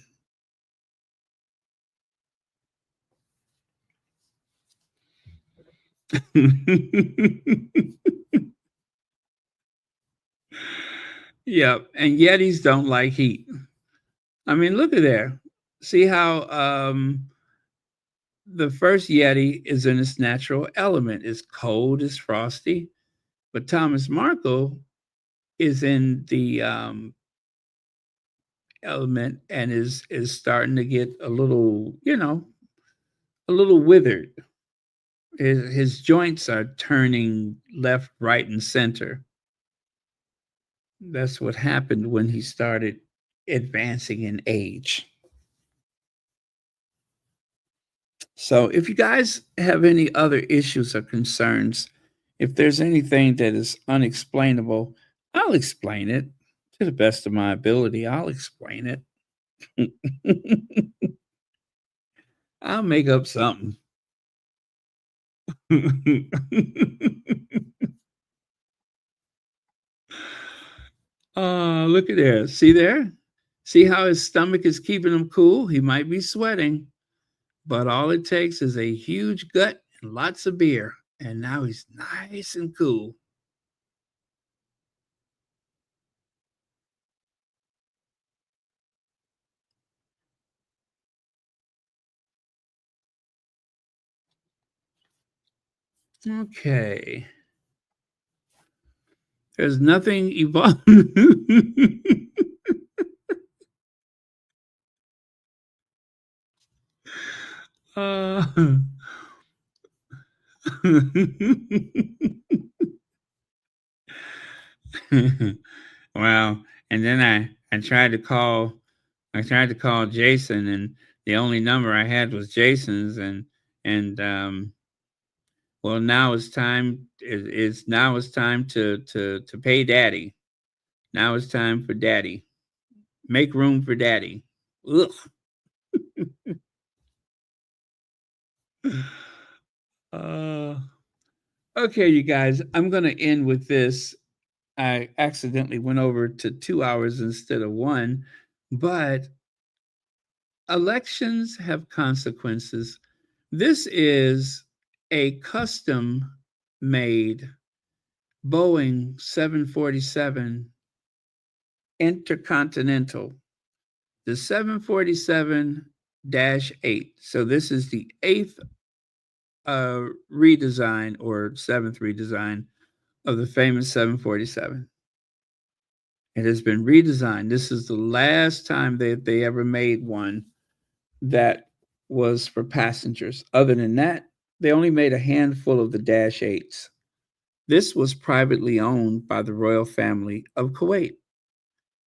Yep, and Yetis don't like heat. I mean, look at there. See how the first Yeti is in its natural element. It's cold, it's frosty. But Thomas Markle is in the element and is starting to get a little, a little withered. His joints are turning left, right, and center. That's what happened when he started advancing in age. So, if you guys have any other issues or concerns, if there's anything that is unexplainable, I'll explain it to the best of my ability. I'll explain it. I'll make up something. Look at there. See there? See how his stomach is keeping him cool? He might be sweating, but all it takes is a huge gut and lots of beer. And now he's nice and cool. Okay. There's nothing evolved. Wow. And then I tried to call Jason, and the only number I had was Jason's, and well, now it's time. It's time to pay Daddy. Now it's time for Daddy. Make room for Daddy. Ugh. Okay, you guys. I'm gonna end with this. I accidentally went over to 2 hours instead of 1, but elections have consequences. This is a custom made Boeing 747 Intercontinental, the 747 8. So this is the 8th redesign or 7th redesign of the famous 747. It has been redesigned. This is the last time that they ever made one that was for passengers. Other than that, they only made a handful of the Dash 8s. This was privately owned by the royal family of Kuwait.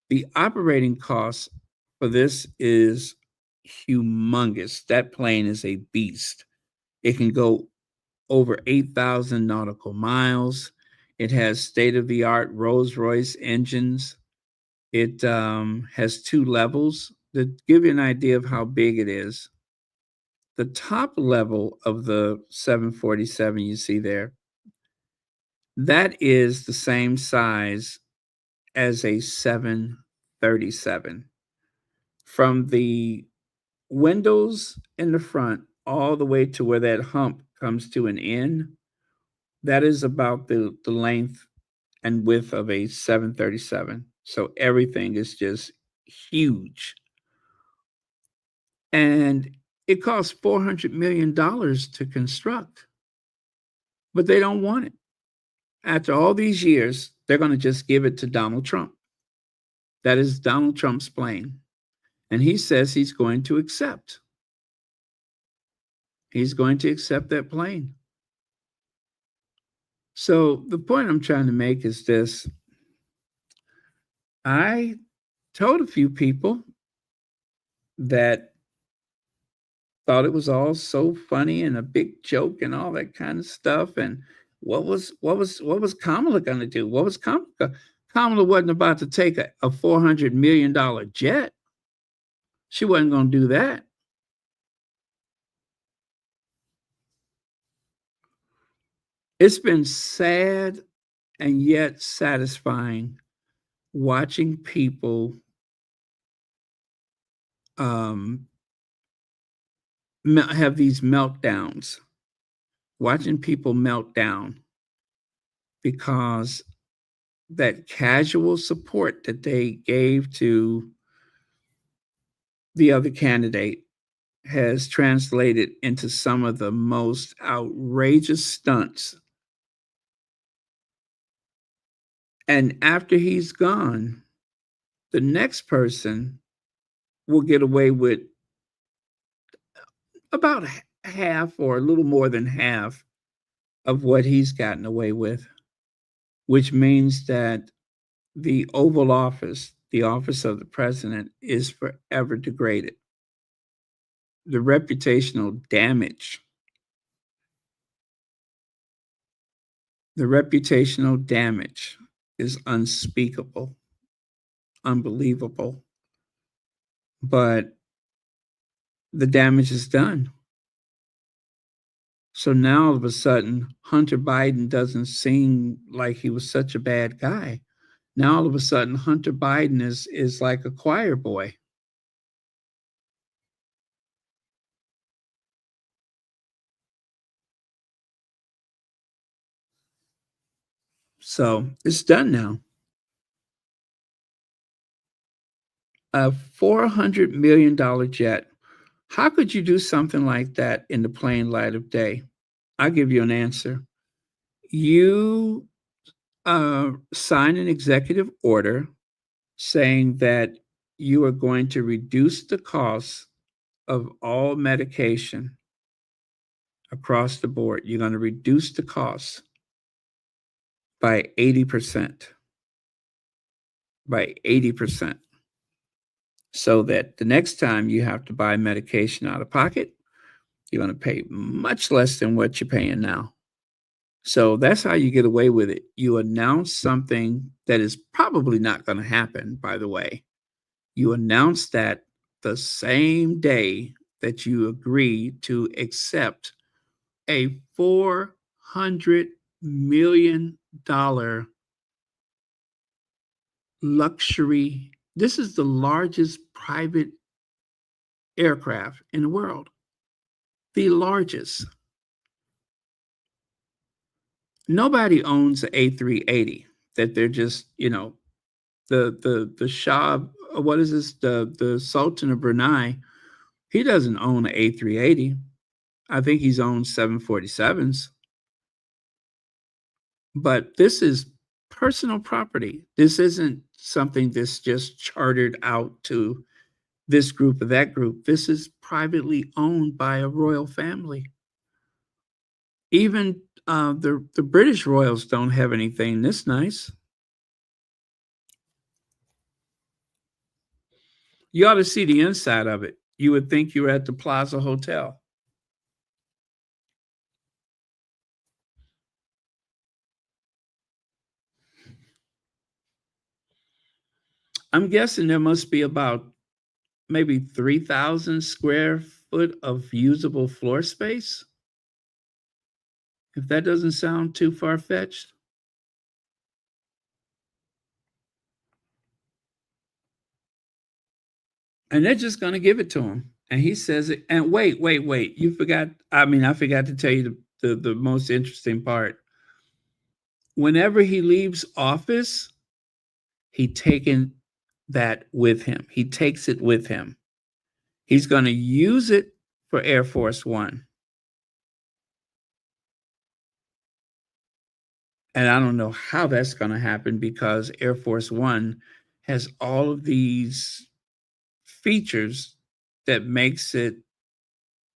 The operating cost for this is humongous. That plane is a beast. It can go over 8,000 nautical miles. It has state-of-the-art Rolls-Royce engines. It has 2 levels. To give you an idea of how big it is, the top level of the 747 you see there, that is the same size as a 737. From the windows in the front all the way to where that hump comes to an end, that is about the length and width of a 737. So everything is just huge. And it costs $400 million to construct, but they don't want it. After all these years, they're going to just give it to Donald Trump. That is Donald Trump's plane. And he says he's going to accept. He's going to accept that plane. So the point I'm trying to make is this. I told a few people that thought it was all so funny and a big joke and all that kind of stuff. And what was Kamala going to do? What was Kamala? Kamala wasn't about to take a $400 million jet. She wasn't going to do that. It's been sad and yet satisfying watching people have these meltdowns, watching people melt down because that casual support that they gave to the other candidate has translated into some of the most outrageous stunts. And after he's gone, the next person will get away with about half or a little more than half of what he's gotten away with, which means that the Oval Office, the office of the president, is forever degraded. The reputational damage is unspeakable, unbelievable. But the damage is done. So now all of a sudden, Hunter Biden doesn't seem like he was such a bad guy. Now all of a sudden, Hunter Biden is like a choir boy. So it's done now. A $400 million jet. How could you do something like that in the plain light of day? I'll give you an answer. You sign an executive order saying that you are going to reduce the cost of all medication across the board. You're going to reduce the cost by 80%. By 80%. So that the next time you have to buy medication out of pocket, you're going to pay much less than what you're paying now. So that's how you get away with it. You announce something that is probably not going to happen, by the way. You announce that the same day that you agree to accept a $400 million luxury. This is the largest private aircraft in the world. The largest. Nobody owns an A380 that they're just, the Shah, what is this? The Sultan of Brunei, he doesn't own an A380. I think he's owned 747s. But this is personal property. This isn't something that's just chartered out to this group or that group. This is privately owned by a royal family. Even the British royals don't have anything this nice. You ought to see the inside of it. You would think you were at the Plaza Hotel. I'm guessing there must be about maybe 3,000 square foot of usable floor space. If that doesn't sound too far-fetched. And they're just going to give it to him. And he says it. And wait. You forgot. I forgot to tell you the most interesting part. Whenever he leaves office, he taken that with him. He takes it with him. He's going to use it for Air Force One. And I don't know how that's going to happen because Air Force One has all of these features that makes it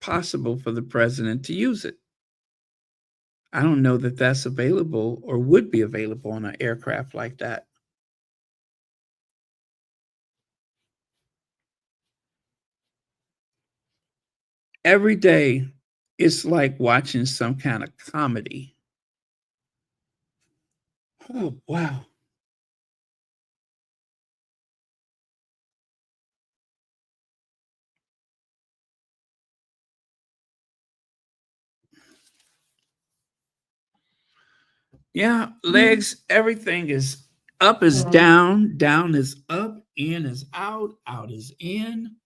possible for the president to use it. I don't know that that's available or would be available on an aircraft like that. Every day, it's like watching some kind of comedy. Oh, wow. Yeah, legs, everything is up is down, down is up, in is out, out is in.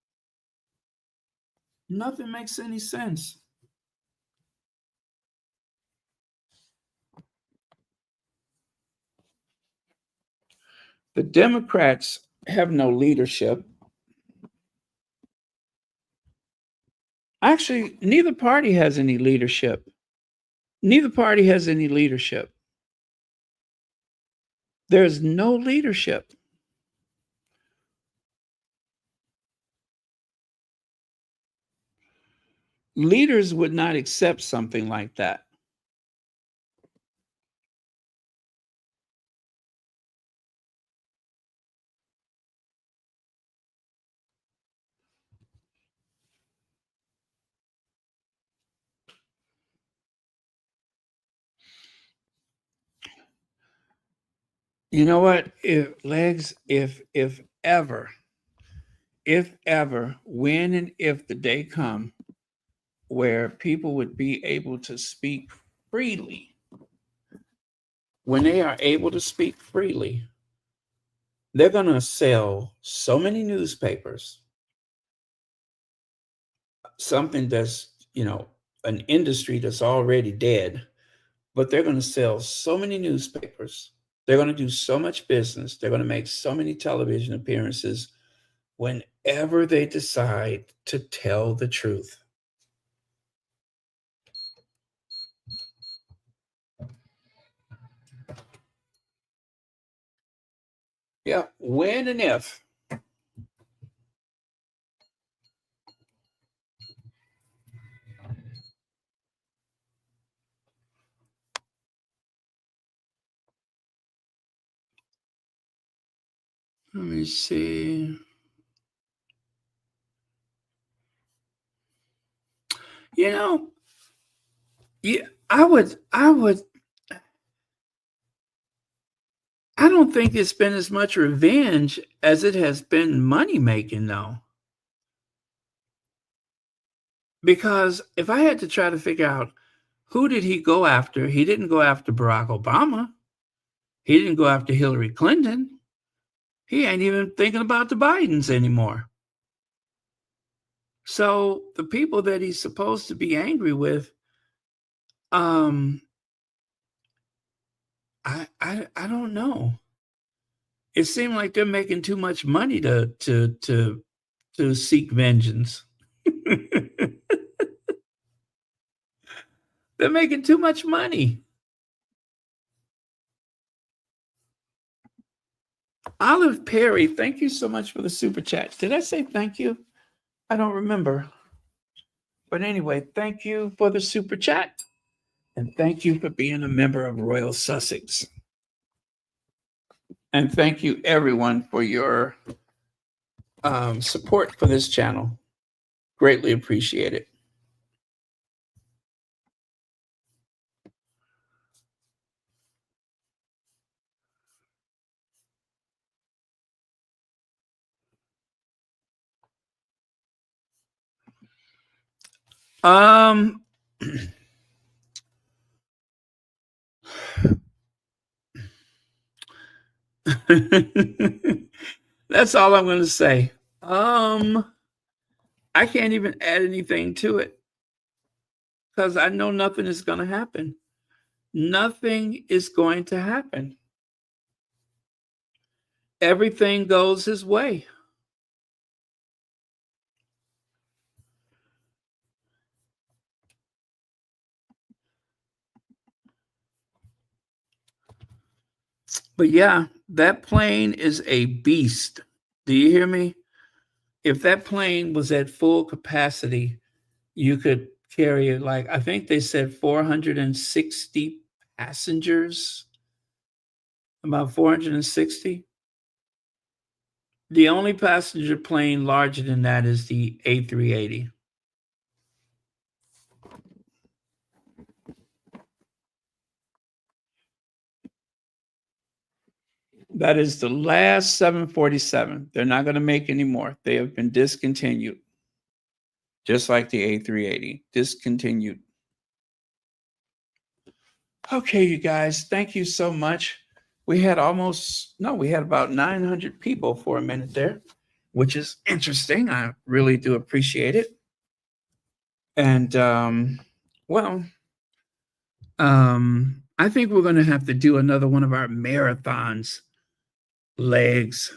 Nothing makes any sense. The Democrats have no leadership. Actually, neither party has any leadership. Neither party has any leadership. There's no leadership. Leaders would not accept something like that. You know what? If ever, when and if the day come where people would be able to speak freely, when they are able to speak freely, they're going to sell so many newspapers, something that's, an industry that's already dead, but they're going to sell so many newspapers. They're going to do so much business. They're going to make so many television appearances whenever they decide to tell the truth. Yeah, when and if. Let me see. You know, yeah, I don't think it's been as much revenge as it has been money making, though. Because if I had to try to figure out who did he go after, he didn't go after Barack Obama. He didn't go after Hillary Clinton. He ain't even thinking about the Bidens anymore. So the people that he's supposed to be angry with, I don't know. It seemed like they're making too much money to seek vengeance. They're making too much money. Olive Perry, thank you so much for the super chat. Did I say thank you? I don't remember. But anyway, thank you for the super chat. And thank you for being a member of Royal Sussex. And thank you, everyone, for your support for this channel. Greatly appreciate it. That's all I'm going to say. I can't even add anything to it because I know nothing is going to happen. Nothing is going to happen. Everything goes his way. But yeah, that plane is a beast. Do you hear me? If that plane was at full capacity, you could carry like I think they said 460 passengers, about 460. The only passenger plane larger than that is the A380. That is the last 747. They're not going to make any more. They have been discontinued, just like the A380, discontinued. Okay, you guys, thank you so much. We had we had about 900 people for a minute there, which is interesting. I really do appreciate it. And well, I think we're going to have to do another one of our marathons. Legs,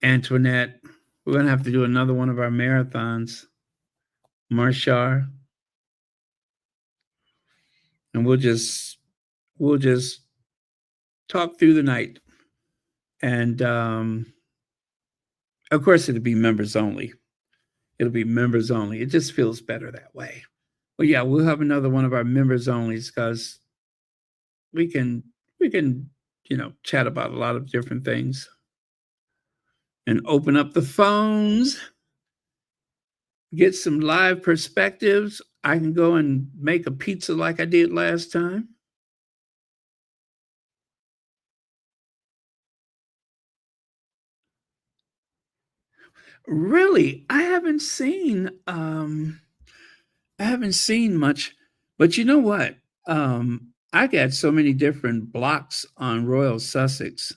Antoinette. We're going to have to do another one of our marathons. Marshar. And we'll just talk through the night. And of course it'll be members only. It'll be members only. It just feels better that way. But yeah, we'll have another one of our members onlys because we can chat about a lot of different things and open up the phones, get some live perspectives. I can go and make a pizza like I did last time. Really, I haven't seen much, but you know what? I got so many different blocks on Royal Sussex.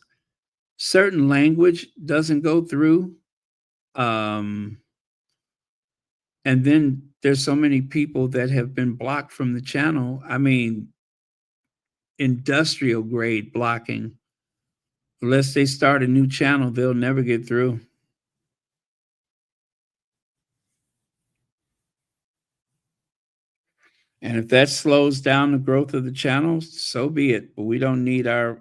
Certain language doesn't go through. And then there's so many people that have been blocked from the channel. I mean, industrial grade blocking. Unless they start a new channel, they'll never get through. And if that slows down the growth of the channel, so be it. But we don't need our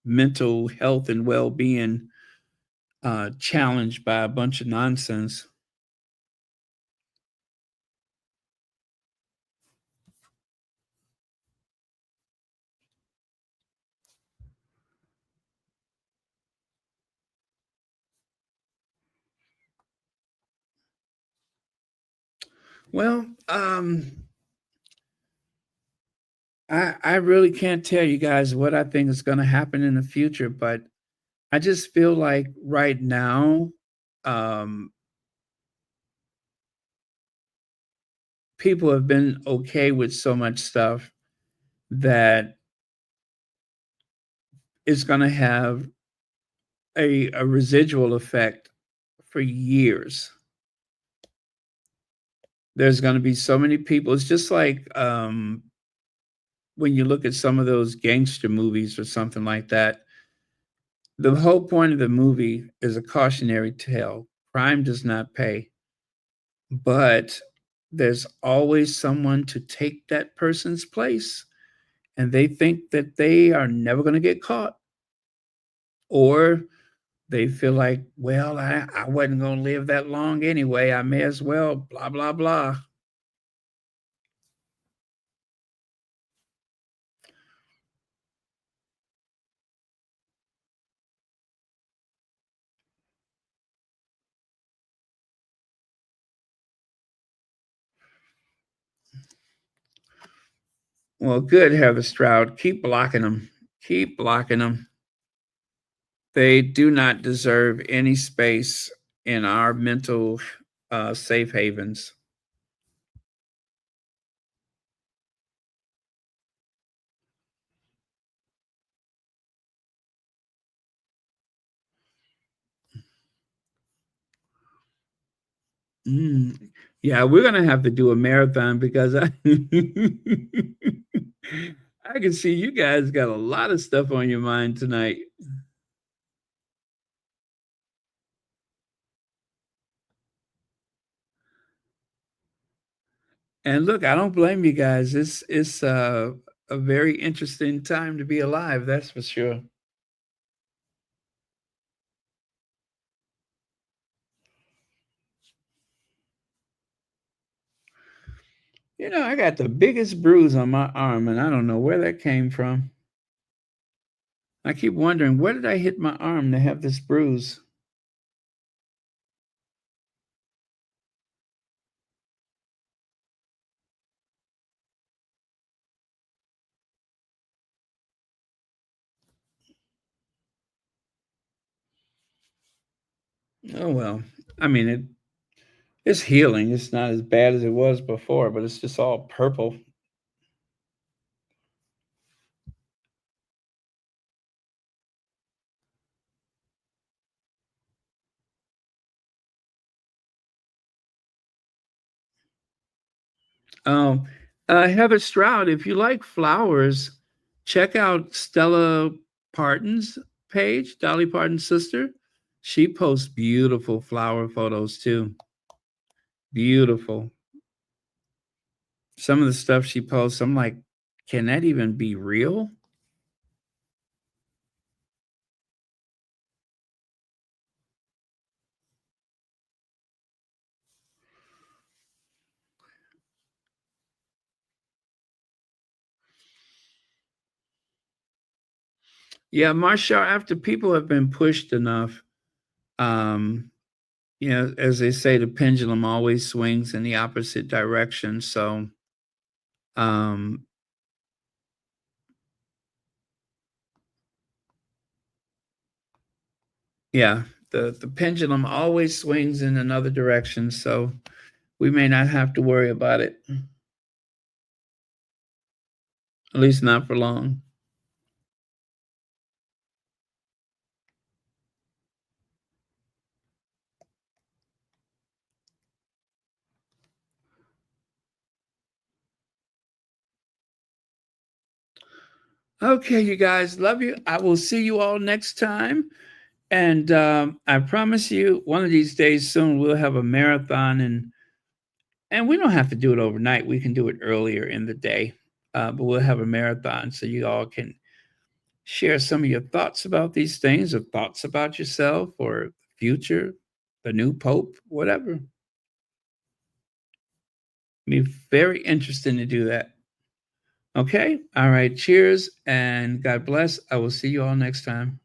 mental health and well-being challenged by a bunch of nonsense. Well, I really can't tell you guys what I think is going to happen in the future, but I just feel like right now, people have been okay with so much stuff that it's going to have a residual effect for years. There's going to be so many people. It's just like when you look at some of those gangster movies or something like that. The whole point of the movie is a cautionary tale. Crime does not pay, but there's always someone to take that person's place, and they think that they are never going to get caught. Or they feel like, well, I wasn't going to live that long anyway. I may as well, blah, blah, blah. Well, good, Heather Stroud. Keep blocking them. Keep blocking them. They do not deserve any space in our mental safe havens. Yeah, we're gonna have to do a marathon because I I can see you guys got a lot of stuff on your mind tonight. And look, I don't blame you guys. It's a very interesting time to be alive, that's for sure. You know, I got the biggest bruise on my arm, and I don't know where that came from. I keep wondering, where did I hit my arm to have this bruise? Oh well. I mean, it's healing. It's not as bad as it was before, but it's just all purple. Um, Heather Stroud, if you like flowers, check out Stella Parton's page, Dolly Parton's sister. She posts beautiful flower photos too. Beautiful. Some of the stuff she posts, I'm like, can that even be real? Yeah, Marshall, after people have been pushed enough, um, you know, as they say, the pendulum always swings in the opposite direction. So, um, yeah, the pendulum always swings in another direction. So we may not have to worry about it, at least not for long. Okay, you guys, love you. I will see you all next time. And I promise you, one of these days soon, we'll have a marathon, and we don't have to do it overnight. We can do it earlier in the day, but we'll have a marathon so you all can share some of your thoughts about these things, or thoughts about yourself, or future, the new pope, whatever. Be very interesting to do that. Okay. All right. Cheers and God bless. I will see you all next time.